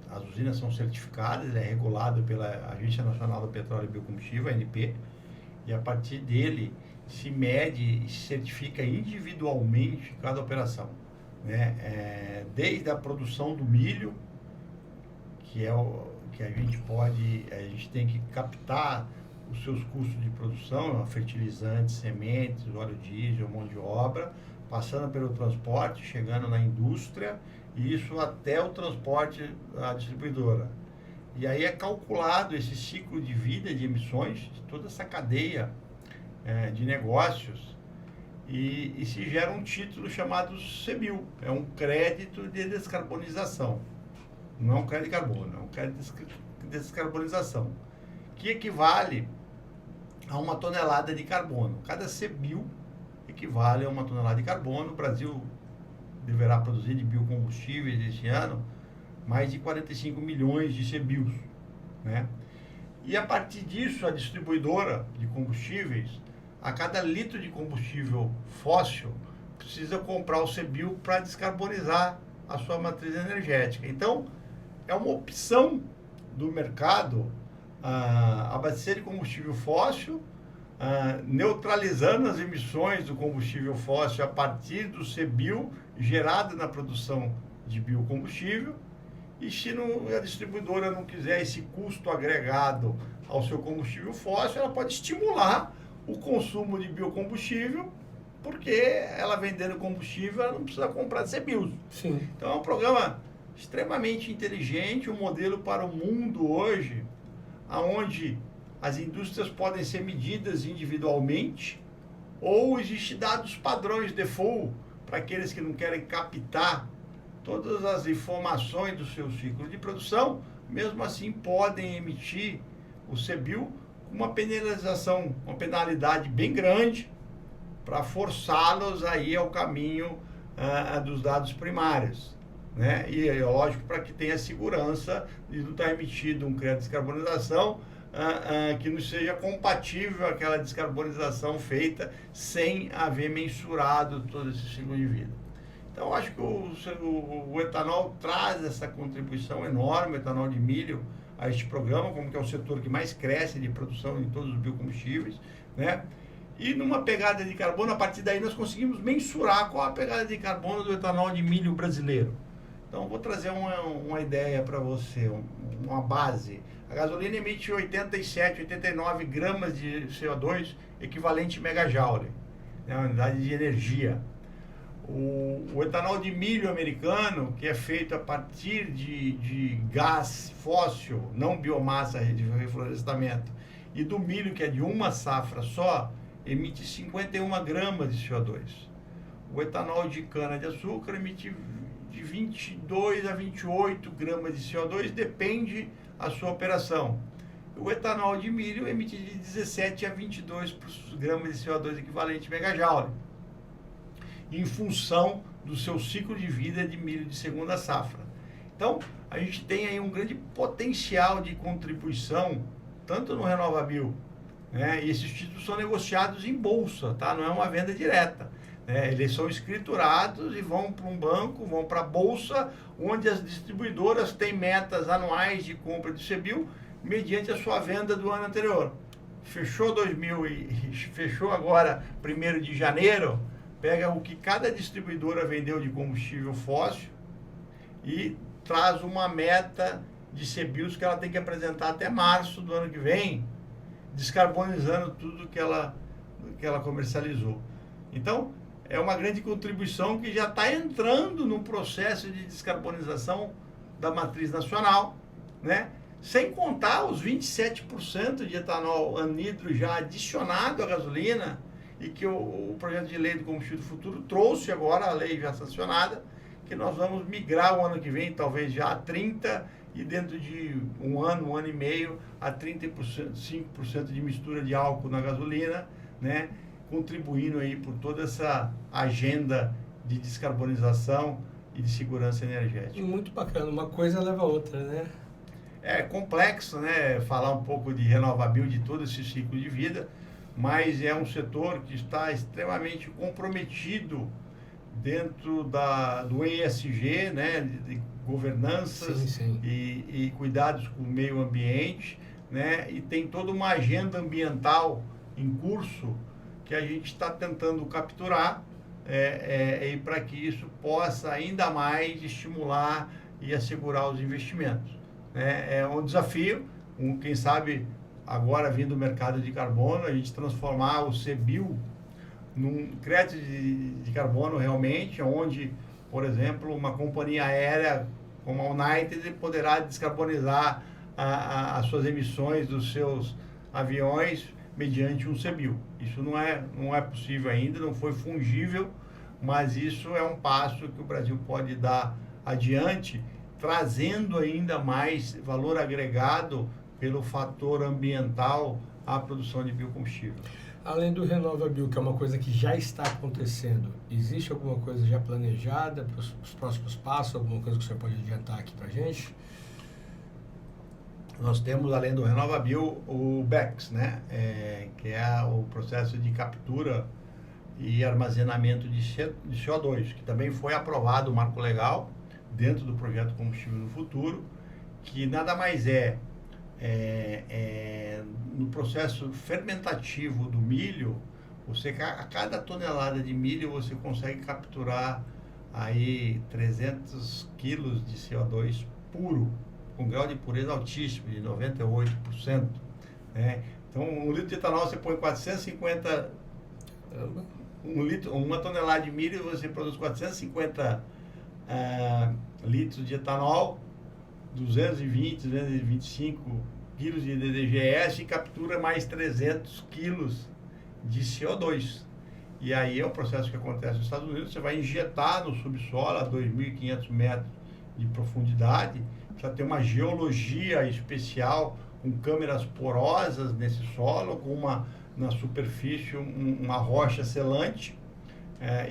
as usinas são certificadas, ele é regulado pela Agência Nacional do Petróleo e Biocombustível, ANP, e a partir dele se mede e se certifica individualmente cada operação, né? Desde a produção do milho, que é o que a gente tem que captar os seus custos de produção, fertilizantes, sementes, óleo diesel, mão de obra, passando pelo transporte, chegando na indústria, e isso até o transporte à distribuidora. E aí é calculado esse ciclo de vida de emissões, de toda essa cadeia de negócios, e se gera um título chamado CBIO, é um crédito de descarbonização. Não é um crédito de carbono, é um crédito de descarbonização, que equivale a 1 tonelada de carbono. Cada CBIO equivale a 1 tonelada de carbono. O Brasil deverá produzir de biocombustíveis este ano mais de 45 milhões de CBIOs, né? E a partir disso, a distribuidora de combustíveis, a cada litro de combustível fóssil, precisa comprar o CBIO para descarbonizar a sua matriz energética. Então, é uma opção do mercado abastecer de combustível fóssil, neutralizando as emissões do combustível fóssil a partir do CBIO gerado na produção de biocombustível. E se a distribuidora não quiser esse custo agregado ao seu combustível fóssil, ela pode estimular o consumo de biocombustível, porque ela vendendo combustível, ela não precisa comprar CBIOs. Sim. Então é um programa extremamente inteligente, um modelo para o mundo hoje, onde as indústrias podem ser medidas individualmente, ou existem dados padrões default para aqueles que não querem captar todas as informações do seu ciclo de produção, mesmo assim podem emitir o CBIO com uma penalização, uma penalidade bem grande, para forçá-los aí ao caminho dos dados primários, né? E é lógico, para que tenha segurança de não estar emitido um crédito de descarbonização que não seja compatível àquela descarbonização feita sem haver mensurado todo esse ciclo de vida. Então, acho que o etanol traz essa contribuição enorme, o etanol de milho, a este programa, como que é o setor que mais cresce de produção em todos os biocombustíveis, né? E numa pegada de carbono, a partir daí nós conseguimos mensurar qual a pegada de carbono do etanol de milho brasileiro. Então, vou trazer uma ideia para você, uma base. A gasolina emite 87, 89 gramas de CO2, equivalente a megajoule, né, uma unidade de energia. O etanol de milho americano, que é feito a partir de gás fóssil, não biomassa de reflorestamento, e do milho, que é de uma safra só, emite 51 gramas de CO2. O etanol de cana-de-açúcar emite de 22 a 28 gramas de CO2, depende a sua operação. O etanol de milho emite de 17 a 22 gramas de CO2 equivalente a megajoule, em função do seu ciclo de vida de milho de segunda safra. Então, a gente tem aí um grande potencial de contribuição, tanto no RenovaBio, né? E esses títulos são negociados em bolsa, tá? Não é uma venda direta. Eles são escriturados e vão para um banco, vão para a bolsa, onde as distribuidoras têm metas anuais de compra de CBIO mediante a sua venda do ano anterior. Fechou fechou agora 1º de janeiro, pega o que cada distribuidora vendeu de combustível fóssil e traz uma meta de CBIOs que ela tem que apresentar até março do ano que vem, descarbonizando tudo que ela comercializou. Então, é uma grande contribuição que já está entrando no processo de descarbonização da matriz nacional, né? Sem contar os 27% de etanol anidro já adicionado à gasolina, e que o projeto de lei do combustível do futuro trouxe agora, a lei já sancionada, que nós vamos migrar o ano que vem, talvez já a 30%, e dentro de um ano e meio, a 35% de mistura de álcool na gasolina, né? Contribuindo aí por toda essa agenda de descarbonização e de segurança energética. Muito bacana, uma coisa leva a outra, né? É complexo, né, falar um pouco de RenovaBio, de todo esse ciclo de vida, mas é um setor que está extremamente comprometido dentro do ESG, né, de governanças, sim, sim. E cuidados com o meio ambiente, né, e tem toda uma agenda ambiental em curso que a gente está tentando capturar, e para que isso possa ainda mais estimular e assegurar os investimentos. É um desafio, quem sabe agora vindo do mercado de carbono, a gente transformar o CBIO num crédito de carbono realmente, onde, por exemplo, uma companhia aérea como a United poderá descarbonizar as suas emissões dos seus aviões mediante um CBIO. Isso não é possível ainda, não foi fungível, mas isso é um passo que o Brasil pode dar adiante, trazendo ainda mais valor agregado pelo fator ambiental à produção de biocombustível. Além do RenovaBio, que é uma coisa que já está acontecendo, existe alguma coisa já planejada para os próximos passos, alguma coisa que o senhor pode adiantar aqui para a gente? Nós temos, além do RenovaBio, o BECS, né? Que é o processo de captura e armazenamento de CO2, que também foi aprovado o marco legal dentro do projeto Combustível no Futuro, que nada mais no processo fermentativo do milho, a cada tonelada de milho você consegue capturar aí 300 quilos de CO2 puro, com grau de pureza altíssimo, de 98%. Né? Então, um litro de etanol você põe 450... uma tonelada de milho você produz 450 litros de etanol, 225 quilos de DDGS e captura mais 300 quilos de CO2. E aí é o processo que acontece nos Estados Unidos, você vai injetar no subsolo a 2.500 metros de profundidade, precisa ter uma geologia especial, com câmeras porosas nesse solo, com na superfície uma rocha selante,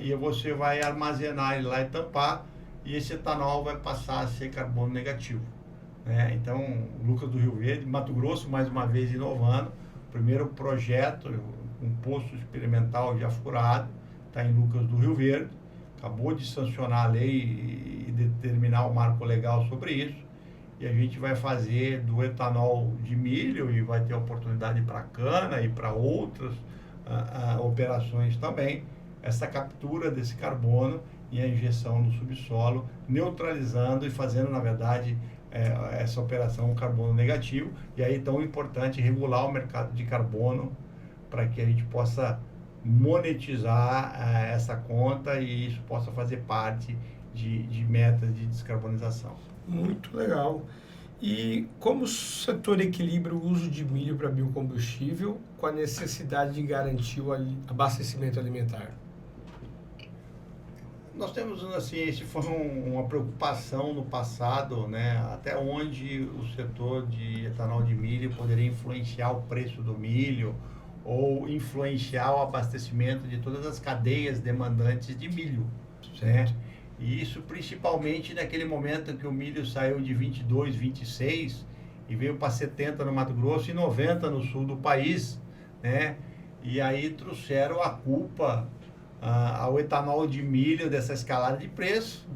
e você vai armazenar ele lá e tampar, e esse etanol vai passar a ser carbono negativo. Então, Lucas do Rio Verde, Mato Grosso, mais uma vez inovando, primeiro projeto, um poço experimental já furado, está em Lucas do Rio Verde, acabou de sancionar a lei e determinar o marco legal sobre isso, e a gente vai fazer do etanol de milho e vai ter oportunidade para cana e para outras operações também, essa captura desse carbono e a injeção no subsolo, neutralizando e fazendo, na verdade, essa operação carbono negativo. E aí é tão importante regular o mercado de carbono para que a gente possa monetizar essa conta e isso possa fazer parte de metas de descarbonização. Muito legal. E como o setor equilibra o uso de milho para biocombustível com a necessidade de garantir o abastecimento alimentar? Nós temos, assim, esse foi uma preocupação no passado, né, até onde o setor de etanol de milho poderia influenciar o preço do milho ou influenciar o abastecimento de todas as cadeias demandantes de milho, né? E isso principalmente naquele momento em que o milho saiu de 22, 26 e veio para 70 no Mato Grosso e 90 no sul do país, né? E aí trouxeram a culpa ao etanol de milho dessa escalada de preço,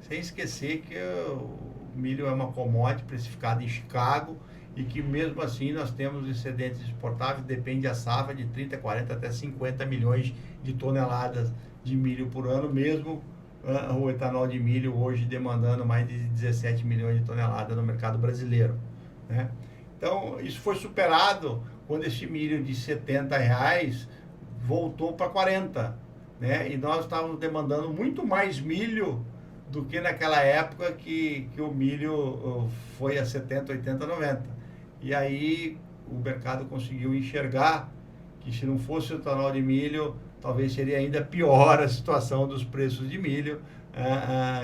sem esquecer que o milho é uma commodity precificada em Chicago e que mesmo assim nós temos excedentes exportáveis, depende da safra, de 30, 40 até 50 milhões de toneladas de milho por ano, mesmo o etanol de milho hoje demandando mais de 17 milhões de toneladas no mercado brasileiro, né? Então isso foi superado quando esse milho de R$ 70 voltou para 40, né? E nós estávamos demandando muito mais milho do que naquela época que o milho foi a 70, 80, 90. E aí o mercado conseguiu enxergar que se não fosse o etanol de milho, talvez seria ainda pior a situação dos preços de milho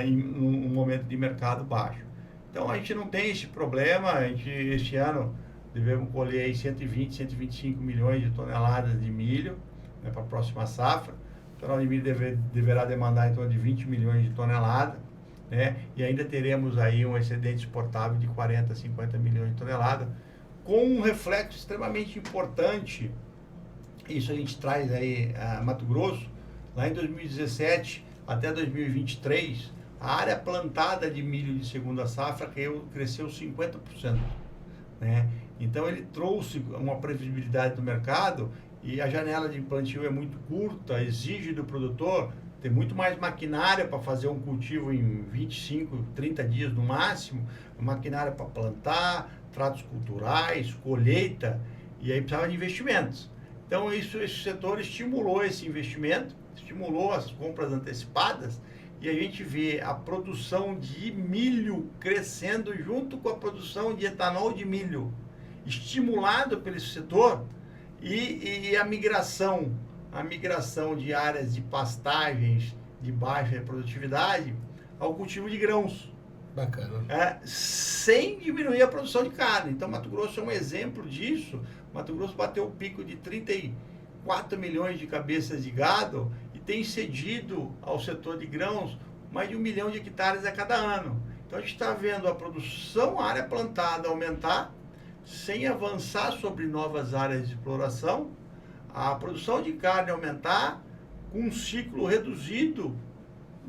em um momento de mercado baixo. Então a gente não tem esse problema, este ano devemos colher aí 120, 125 milhões de toneladas de milho, né, para a próxima safra. O etanol de milho deverá demandar em torno de 20 milhões de toneladas, né, e ainda teremos aí um excedente exportável de 40, 50 milhões de toneladas, com um reflexo extremamente importante. Isso a gente traz aí a Mato Grosso. Lá em 2017 até 2023, a área plantada de milho de segunda safra cresceu 50%, né? Então ele trouxe uma previsibilidade do mercado e a janela de plantio é muito curta, exige do produtor ter muito mais maquinária para fazer um cultivo em 25, 30 dias no máximo, maquinária para plantar, tratos culturais, colheita, e aí precisava de investimentos. Então esse setor estimulou esse investimento, estimulou as compras antecipadas, e a gente vê a produção de milho crescendo junto com a produção de etanol de milho, estimulado pelo setor, e a migração de áreas de pastagens de baixa produtividade ao cultivo de grãos. Bacana. Sem diminuir a produção de carne. Então, Mato Grosso é um exemplo disso. Mato Grosso bateu o pico de 34 milhões de cabeças de gado e tem cedido ao setor de grãos mais de 1 milhão de hectares a cada ano. Então, a gente está vendo a produção, a área plantada aumentar, sem avançar sobre novas áreas de exploração, a produção de carne aumentar, com um ciclo reduzido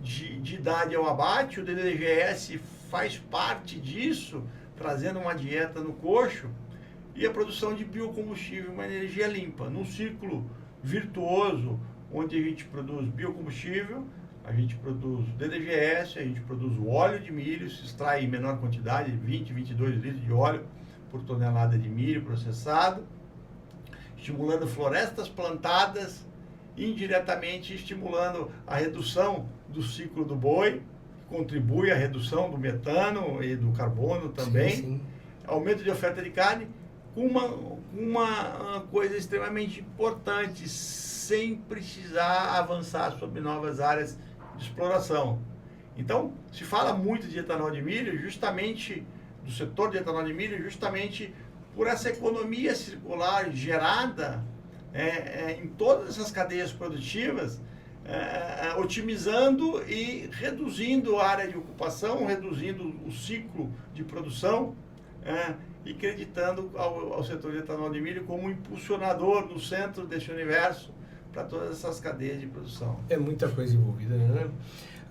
de idade ao abate. O DDGS faz parte disso, trazendo uma dieta no coxo, e a produção de biocombustível, uma energia limpa, num ciclo virtuoso, onde a gente produz biocombustível, a gente produz DDGS, a gente produz o óleo de milho, se extrai em menor quantidade, 20, 22 litros de óleo por tonelada de milho processado, estimulando florestas plantadas, indiretamente estimulando a redução do ciclo do boi, que contribui à redução do metano e do carbono também, sim. Aumento de oferta de carne, com uma coisa extremamente importante, sem precisar avançar sobre novas áreas de exploração. Então, se fala muito de etanol de milho, justamente do setor de etanol de milho, justamente por essa economia circular gerada em todas essas cadeias produtivas, otimizando e reduzindo a área de ocupação, reduzindo o ciclo de produção, e acreditando ao setor de etanol de milho como um impulsionador no centro desse universo para todas essas cadeias de produção. É muita coisa envolvida, né?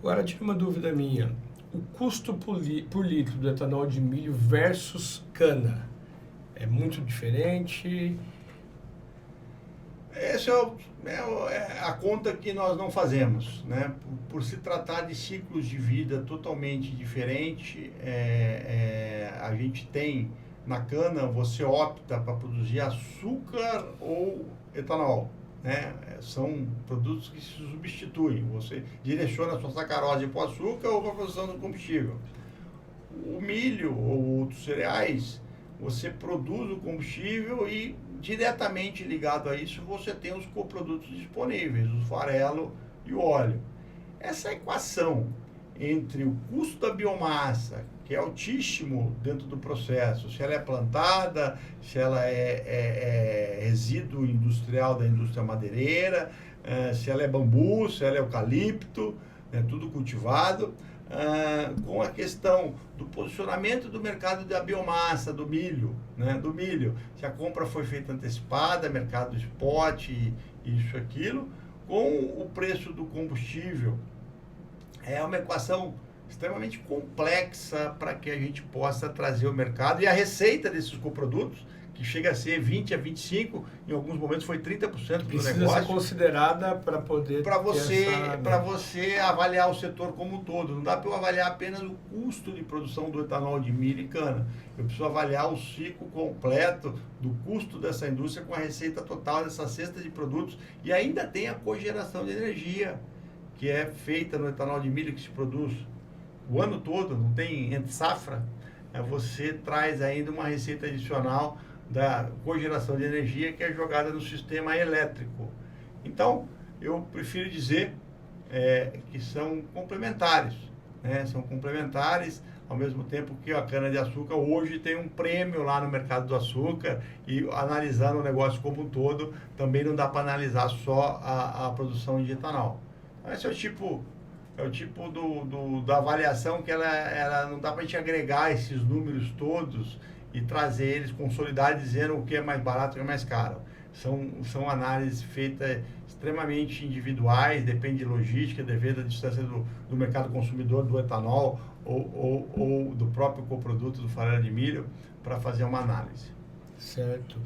Agora, tira uma dúvida minha. O custo por litro do etanol de milho versus cana é muito diferente? Essa é a conta que nós não fazemos, né? Por se tratar de ciclos de vida totalmente diferentes, a gente tem na cana, você opta para produzir açúcar ou etanol, né? São produtos que se substituem, você direciona a sua sacarose para o açúcar ou para a produção do combustível. O milho ou outros cereais, você produz o combustível e diretamente ligado a isso você tem os coprodutos disponíveis, o farelo e o óleo. Essa equação entre o custo da biomassa, que é altíssimo dentro do processo, se ela é plantada, se ela é resíduo industrial da indústria madeireira, se ela é bambu, se ela é eucalipto, né, tudo cultivado, com a questão do posicionamento do mercado da biomassa, do milho, né, do milho. Se a compra foi feita antecipada, mercado spot, isso, aquilo, com o preço do combustível. É uma equação extremamente complexa para que a gente possa trazer o mercado e a receita desses coprodutos, que chega a ser 20 a 25, em alguns momentos foi 30% do Precisa negócio. ser considerada para poder para você avaliar o setor como um todo. Não dá para eu avaliar apenas o custo de produção do etanol de milho e cana. Eu preciso avaliar o ciclo completo do custo dessa indústria com a receita total dessa cesta de produtos. E ainda tem a cogeração de energia, que é feita no etanol de milho, que se produz o ano todo, não tem entre safra. Você traz ainda uma receita adicional da cogeração de energia, que é jogada no sistema elétrico. Então, eu prefiro dizer que são complementares, né? São complementares, ao mesmo tempo que a cana-de-açúcar hoje tem um prêmio lá no mercado do açúcar, e analisando o negócio como um todo, também não dá para analisar só a produção de etanol. Então, esse é o tipo da avaliação que ela não dá para a gente agregar esses números todos e trazer eles consolidados, dizendo o que é mais barato e o que é mais caro. São análises feitas extremamente individuais, depende de logística, depende da distância do mercado consumidor do etanol ou do próprio coproduto do farelo de milho, para fazer uma análise. Certo.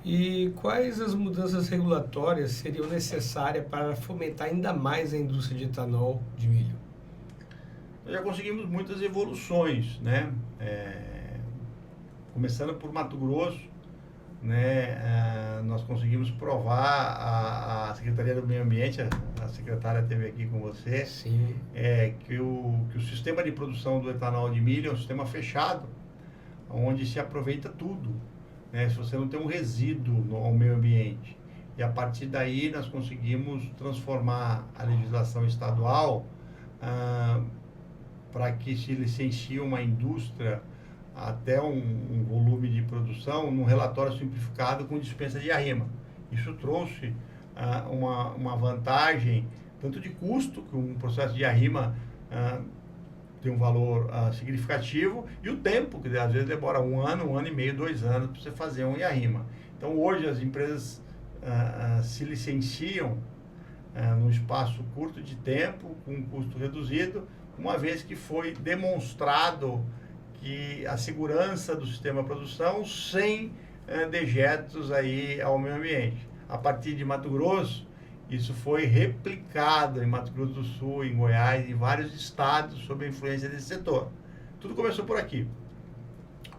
E quais as mudanças regulatórias seriam necessárias para fomentar ainda mais a indústria de etanol de milho? Nós já conseguimos muitas evoluções, né? Começando por Mato Grosso, né? Nós conseguimos provar, a Secretaria do Meio Ambiente, a secretária esteve aqui com você, sim, que o sistema de produção do etanol de milho é um sistema fechado, onde se aproveita tudo, né? Se você não tem um resíduo ao meio ambiente. E a partir daí nós conseguimos transformar a legislação estadual para que se licencie uma indústria até um volume de produção num relatório simplificado com dispensa de arrima. Isso trouxe uma vantagem, tanto de custo, que um processo de arrima tem um valor significativo, e o tempo, que às vezes demora um ano e meio, 2 anos para você fazer um arrima. Então hoje as empresas se licenciam num espaço curto de tempo, com um custo reduzido, uma vez que foi demonstrado que a segurança do sistema de produção sem dejetos aí ao meio ambiente. A partir de Mato Grosso, isso foi replicado em Mato Grosso do Sul, em Goiás, em vários estados, sob a influência desse setor. Tudo começou por aqui.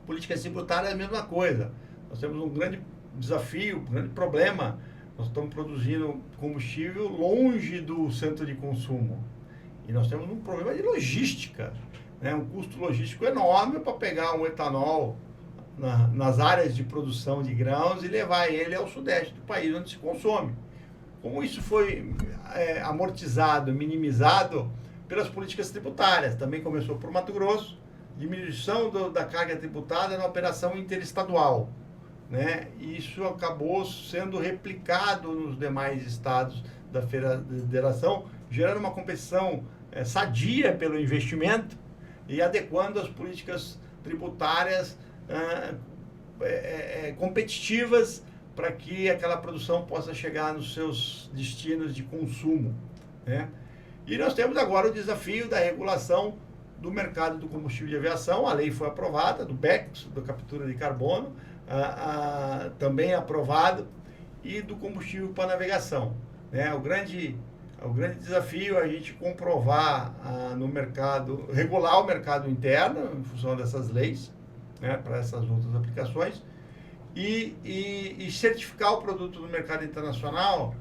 Política tributária é a mesma coisa. Nós temos um grande desafio, um grande problema. Nós estamos produzindo combustível longe do centro de consumo. E nós temos um problema de logística, né? Um custo logístico enorme para pegar um etanol nas áreas de produção de grãos e levar ele ao sudeste do país, onde se consome. Como isso foi amortizado, minimizado pelas políticas tributárias. Também começou por Mato Grosso, diminuição da carga tributária na operação interestadual, né? Isso acabou sendo replicado nos demais estados da federação, gerando uma competição sadia pelo investimento e adequando as políticas tributárias competitivas para que aquela produção possa chegar nos seus destinos de consumo, né? E nós temos agora o desafio da regulação do mercado do combustível de aviação. A lei foi aprovada, do BECS, da captura de carbono, também aprovado, e do combustível para navegação, né? O grande desafio é a gente comprovar no mercado, regular o mercado interno em função dessas leis, né, para essas outras aplicações, e certificar o produto no mercado internacional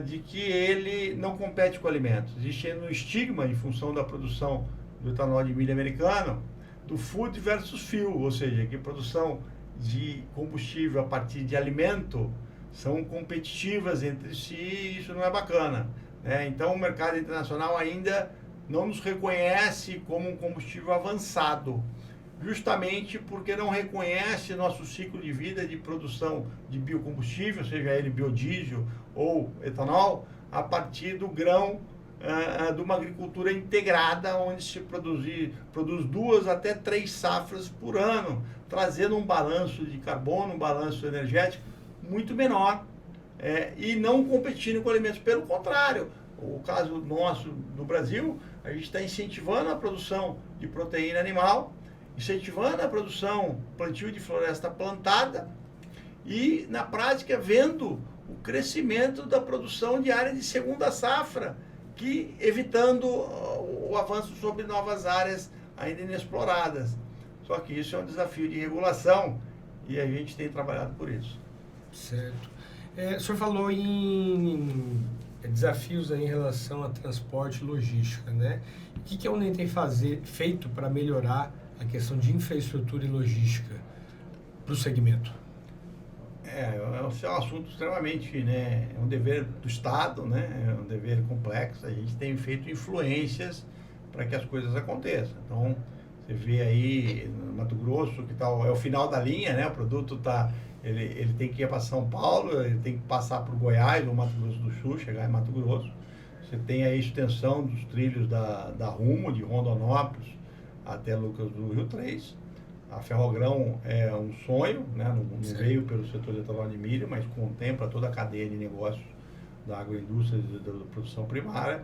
de que ele não compete com alimentos. Existe um estigma em função da produção do etanol de milho americano, do food versus fuel, ou seja, que a produção de combustível a partir de alimento são competitivas entre si, e isso não é bacana, né? Então o mercado internacional ainda não nos reconhece como um combustível avançado, justamente porque não reconhece nosso ciclo de vida de produção de biocombustível, seja ele biodiesel ou etanol, a partir do grão de uma agricultura integrada, onde se produz 2 até 3 safras por ano, trazendo um balanço de carbono, um balanço energético muito menor, e não competindo com alimentos. Pelo contrário, o caso nosso do Brasil, a gente está incentivando a produção de proteína animal, incentivando a produção, plantio de floresta plantada e, na prática, vendo o crescimento da produção de área de segunda safra, que evitando o avanço sobre novas áreas ainda inexploradas. Só que isso é um desafio de regulação e a gente tem trabalhado por isso. Certo. O senhor falou em desafios aí em relação a transporte e logística, né? O que a Uninem tem feito para melhorar a questão de infraestrutura e logística para o segmento? É um assunto extremamente, né, é um dever do Estado, né, é um dever complexo. A gente tem feito influências para que as coisas aconteçam. Então, você vê aí no Mato Grosso, que tal, é o final da linha, né, o produto ele tem que ir para São Paulo, ele tem que passar por Goiás ou Mato Grosso do Sul, chegar em Mato Grosso. Você tem a extensão dos trilhos da Rumo, de Rondonópolis até Lucas do Rio 3. A Ferrogrão é um sonho, né? Não veio pelo setor de etanol de milho, mas contempla toda a cadeia de negócios da agroindústria e da produção primária.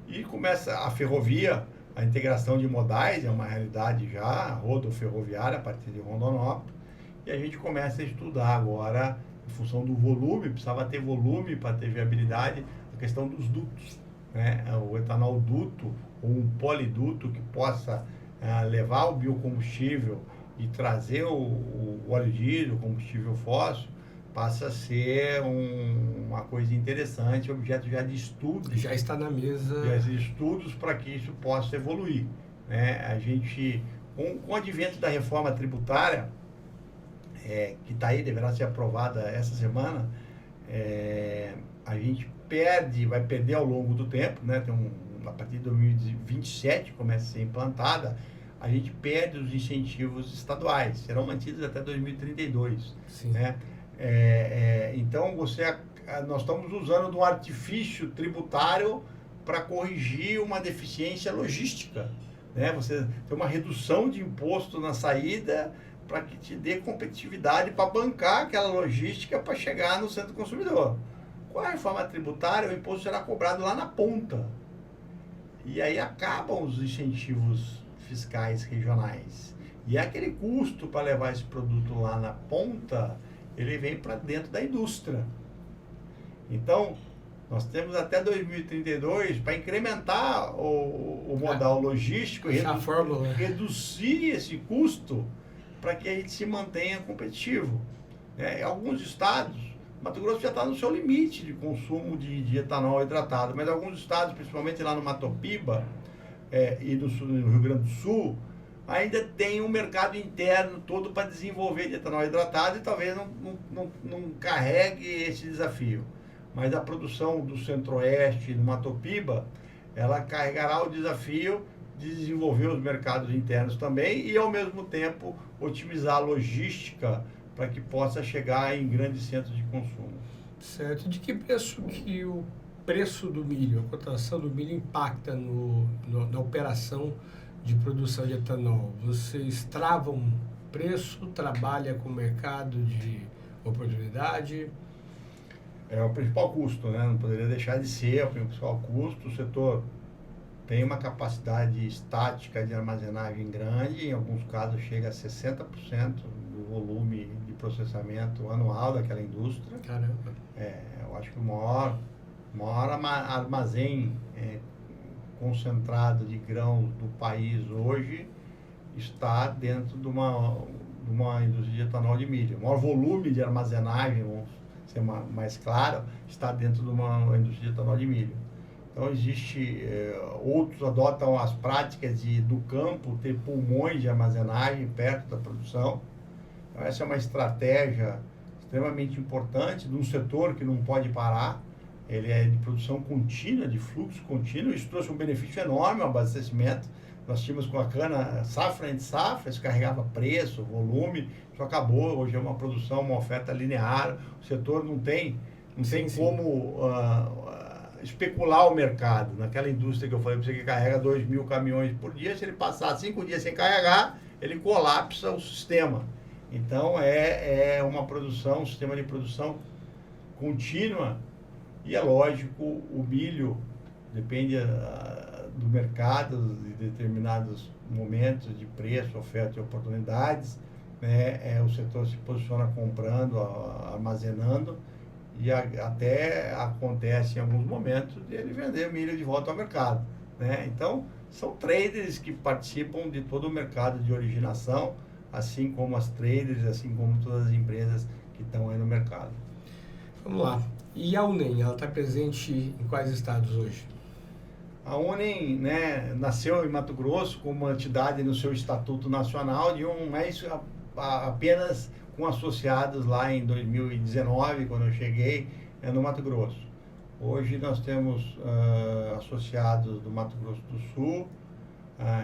E começa a ferrovia, a integração de modais, é uma realidade já, a rodoferroviária a partir de Rondonópolis. E a gente começa a estudar agora, em função do volume, precisava ter volume para ter viabilidade, a questão dos dutos, né? O etanol duto, ou um poliduto que possa levar o biocombustível e trazer o óleo diesel, o combustível fóssil, passa a ser uma coisa interessante, objeto já de estudo. Já está na mesa. Já de estudos para que isso possa evoluir, né? A gente, com o advento da reforma tributária, que está aí, deverá ser aprovada essa semana, a gente vai perder ao longo do tempo, né? A partir de 2027 começa a ser implantada, a gente perde os incentivos estaduais, serão mantidos até 2032. Sim. Né? Então, nós estamos usando de um artifício tributário para corrigir uma deficiência logística. Né? Você tem uma redução de imposto na saída para que te dê competitividade para bancar aquela logística para chegar no centro consumidor. Com a reforma tributária, o imposto será cobrado lá na ponta. E aí acabam os incentivos fiscais regionais. E aquele custo para levar esse produto lá na ponta, ele vem para dentro da indústria. Então, nós temos até 2032 para incrementar o modal logístico e reduzir esse custo para que a gente se mantenha competitivo. Em alguns estados, Mato Grosso já está no seu limite de consumo de etanol hidratado, mas alguns estados, principalmente lá no Mato Piba e no Rio Grande do Sul, ainda tem um mercado interno todo para desenvolver de etanol hidratado e talvez não carregue esse desafio. Mas a produção do Centro-Oeste, no Mato Piba, ela carregará o desafio de desenvolver os mercados internos também e, ao mesmo tempo, otimizar a logística para que possa chegar em grandes centros de consumo. Certo. De que preço que o preço do milho, a cotação do milho impacta na operação de produção de etanol? Vocês travam preço, trabalha com o mercado de oportunidade? É o principal custo, né? Não poderia deixar de ser o principal custo. O setor tem uma capacidade estática de armazenagem grande, em alguns casos chega a 60% do volume de processamento anual daquela indústria. Caramba! Eu acho que o maior armazém concentrado de grãos do país hoje está dentro de uma indústria de etanol de milho. O maior volume de armazenagem, vamos ser mais claro, está dentro de uma indústria de etanol de milho. Então, outros adotam as práticas do campo ter pulmões de armazenagem perto da produção. Então, essa é uma estratégia extremamente importante de um setor que não pode parar. Ele é de produção contínua, de fluxo contínuo. Isso trouxe um benefício enorme ao abastecimento. Nós tínhamos com a cana safra entre safra, isso carregava preço, volume, isso acabou. Hoje é uma produção, uma oferta linear. O setor não tem como especular o mercado. Naquela indústria que eu falei para você que carrega 2.000 caminhões por dia, se ele passar 5 dias sem carregar, ele colapsa o sistema. Então é uma produção, um sistema de produção contínua, e é lógico, o milho depende do mercado, de determinados momentos de preço, oferta e oportunidades, né? O setor se posiciona comprando, armazenando, e até acontece em alguns momentos de ele vender milho de volta ao mercado, né? Então, são traders que participam de todo o mercado de originação, assim como as traders, assim como todas as empresas que estão aí no mercado. Vamos lá. E a UNEM, ela está presente em quais estados hoje? A UNEM, né, nasceu em Mato Grosso como uma entidade no seu estatuto nacional, mas apenas com associados lá em 2019, quando eu cheguei, no Mato Grosso. Hoje nós temos associados do Mato Grosso do Sul,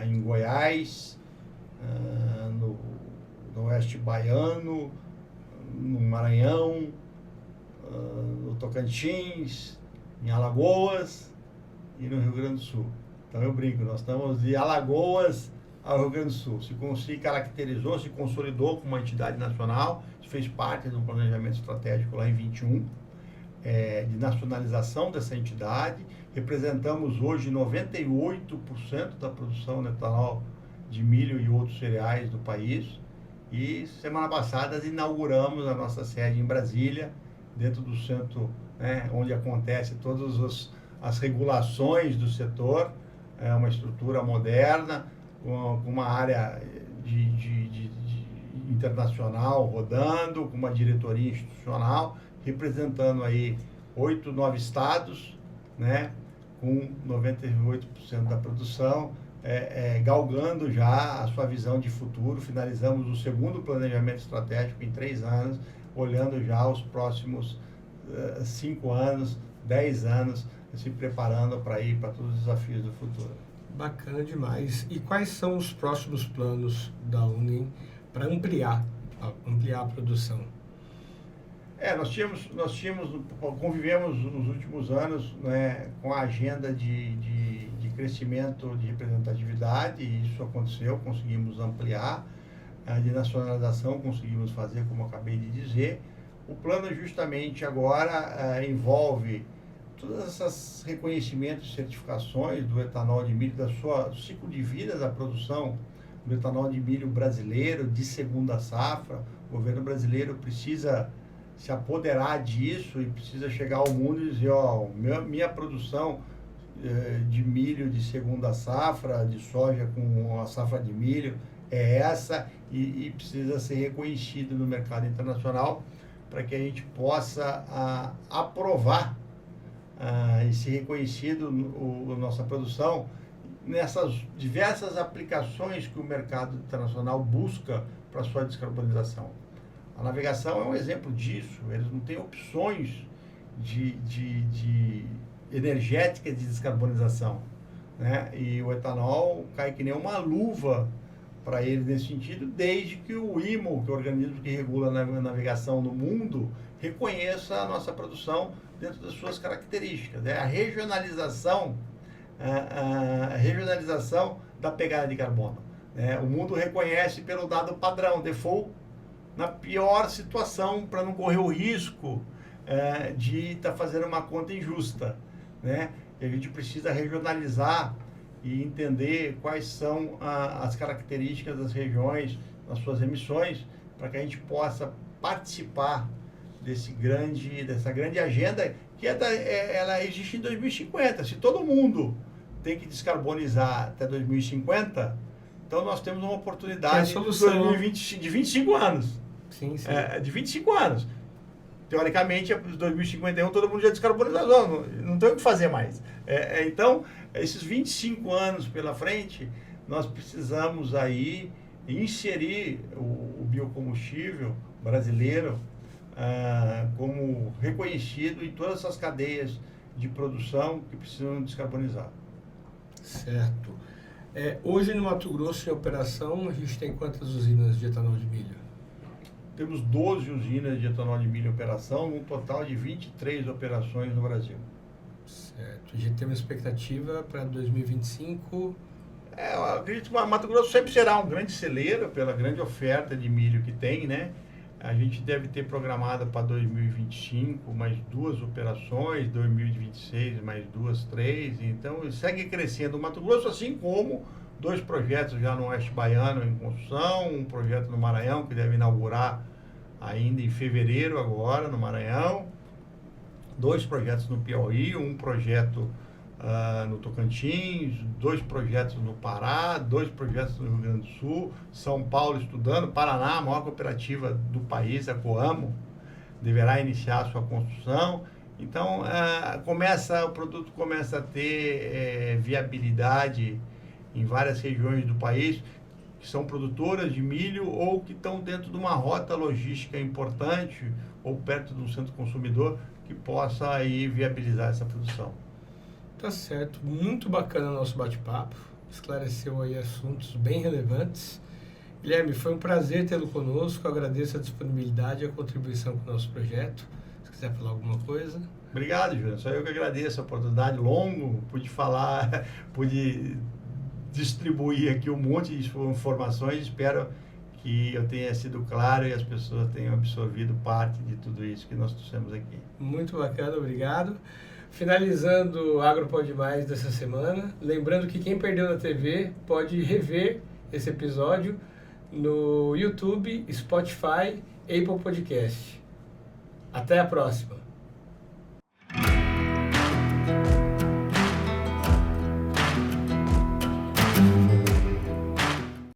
em Goiás, no Oeste Baiano, no Maranhão, no Tocantins, em Alagoas e no Rio Grande do Sul. Então eu brinco, nós estamos de Alagoas ao Rio Grande do Sul. Se caracterizou, se consolidou como uma entidade nacional, fez parte do planejamento estratégico lá em 21, de nacionalização dessa entidade. Representamos hoje 98% da produção de etanol de milho e outros cereais do país. E semana passada inauguramos a nossa sede em Brasília, dentro do centro, né, onde acontece todas as regulações do setor. É uma estrutura moderna, com uma área de internacional rodando, com uma diretoria institucional, representando aí 8, 9 estados, né, com 98% da produção, galgando já a sua visão de futuro. Finalizamos o segundo planejamento estratégico em 3 anos, olhando já os próximos 5 anos, 10 anos, se preparando para ir para todos os desafios do futuro. Bacana demais. E quais são os próximos planos da UNEM para ampliar a produção? Convivemos nos últimos anos, né, com a agenda de crescimento de representatividade, e isso aconteceu, conseguimos ampliar. De nacionalização conseguimos fazer, como eu acabei de dizer. O plano justamente agora envolve todos esses reconhecimentos e certificações do etanol de milho, do ciclo de vida da produção do etanol de milho brasileiro, de segunda safra. O governo brasileiro precisa se apoderar disso e precisa chegar ao mundo e dizer, minha produção de milho de segunda safra, de soja com a safra de milho, é essa, e precisa ser reconhecido no mercado internacional para que a gente possa aprovar e ser reconhecido nossa produção nessas diversas aplicações que o mercado internacional busca para sua descarbonização. A navegação é um exemplo disso. Eles não têm opções de energéticas de descarbonização, né? E o etanol cai que nem uma luva para eles nesse sentido, desde que o IMO, que é o organismo que regula a navegação no mundo, reconheça a nossa produção dentro das suas características. A regionalização da pegada de carbono. O mundo reconhece pelo dado padrão, default, na pior situação, para não correr o risco de estar fazendo uma conta injusta, né? E a gente precisa regionalizar e entender quais são as características das regiões, nas suas emissões, para que a gente possa participar dessa grande agenda que ela existe em 2050. Se todo mundo tem que descarbonizar até 2050, então nós temos uma oportunidade de 25 anos. Sim. De 25 anos. Teoricamente, 2051 todo mundo já descarbonizou, não tem o que fazer mais. Então, esses 25 anos pela frente, nós precisamos aí inserir o biocombustível brasileiro como reconhecido em todas essas cadeias de produção que precisam descarbonizar. Certo. Hoje no Mato Grosso, em operação, a gente tem quantas usinas de etanol de milho? Temos 12 usinas de etanol de milho em operação, num total de 23 operações no Brasil. Certo. A gente tem uma expectativa para 2025? Eu acredito que o Mato Grosso sempre será um grande celeiro pela grande oferta de milho que tem, né? A gente deve ter programado para 2025 mais 2 operações, 2026 mais 2, 3. Então, segue crescendo o Mato Grosso, assim como 2 projetos já no Oeste Baiano em construção, um projeto no Maranhão que deve inaugurar ainda em fevereiro agora no Maranhão, 2 projetos no Piauí, um projeto no Tocantins, 2 projetos no Pará, 2 projetos no Rio Grande do Sul, São Paulo estudando, Paraná, a maior cooperativa do país, a Coamo, deverá iniciar a sua construção. Então, o produto começa a ter viabilidade em várias regiões do país, que são produtoras de milho ou que estão dentro de uma rota logística importante ou perto de um centro consumidor que possa aí viabilizar essa produção. Tá certo, muito bacana o nosso bate-papo, esclareceu aí assuntos bem relevantes. Guilherme, foi um prazer tê-lo conosco, agradeço a disponibilidade e a contribuição com o nosso projeto. Se quiser falar alguma coisa. Obrigado, Júlio, só eu que agradeço a oportunidade, pude falar, pude distribuir aqui um monte de informações, espero que eu tenha sido claro e as pessoas tenham absorvido parte de tudo isso que nós trouxemos aqui. Muito bacana, obrigado. Finalizando o Agro Pode Mais dessa semana, lembrando que quem perdeu na TV pode rever esse episódio no YouTube, Spotify, Apple Podcast. Até a próxima!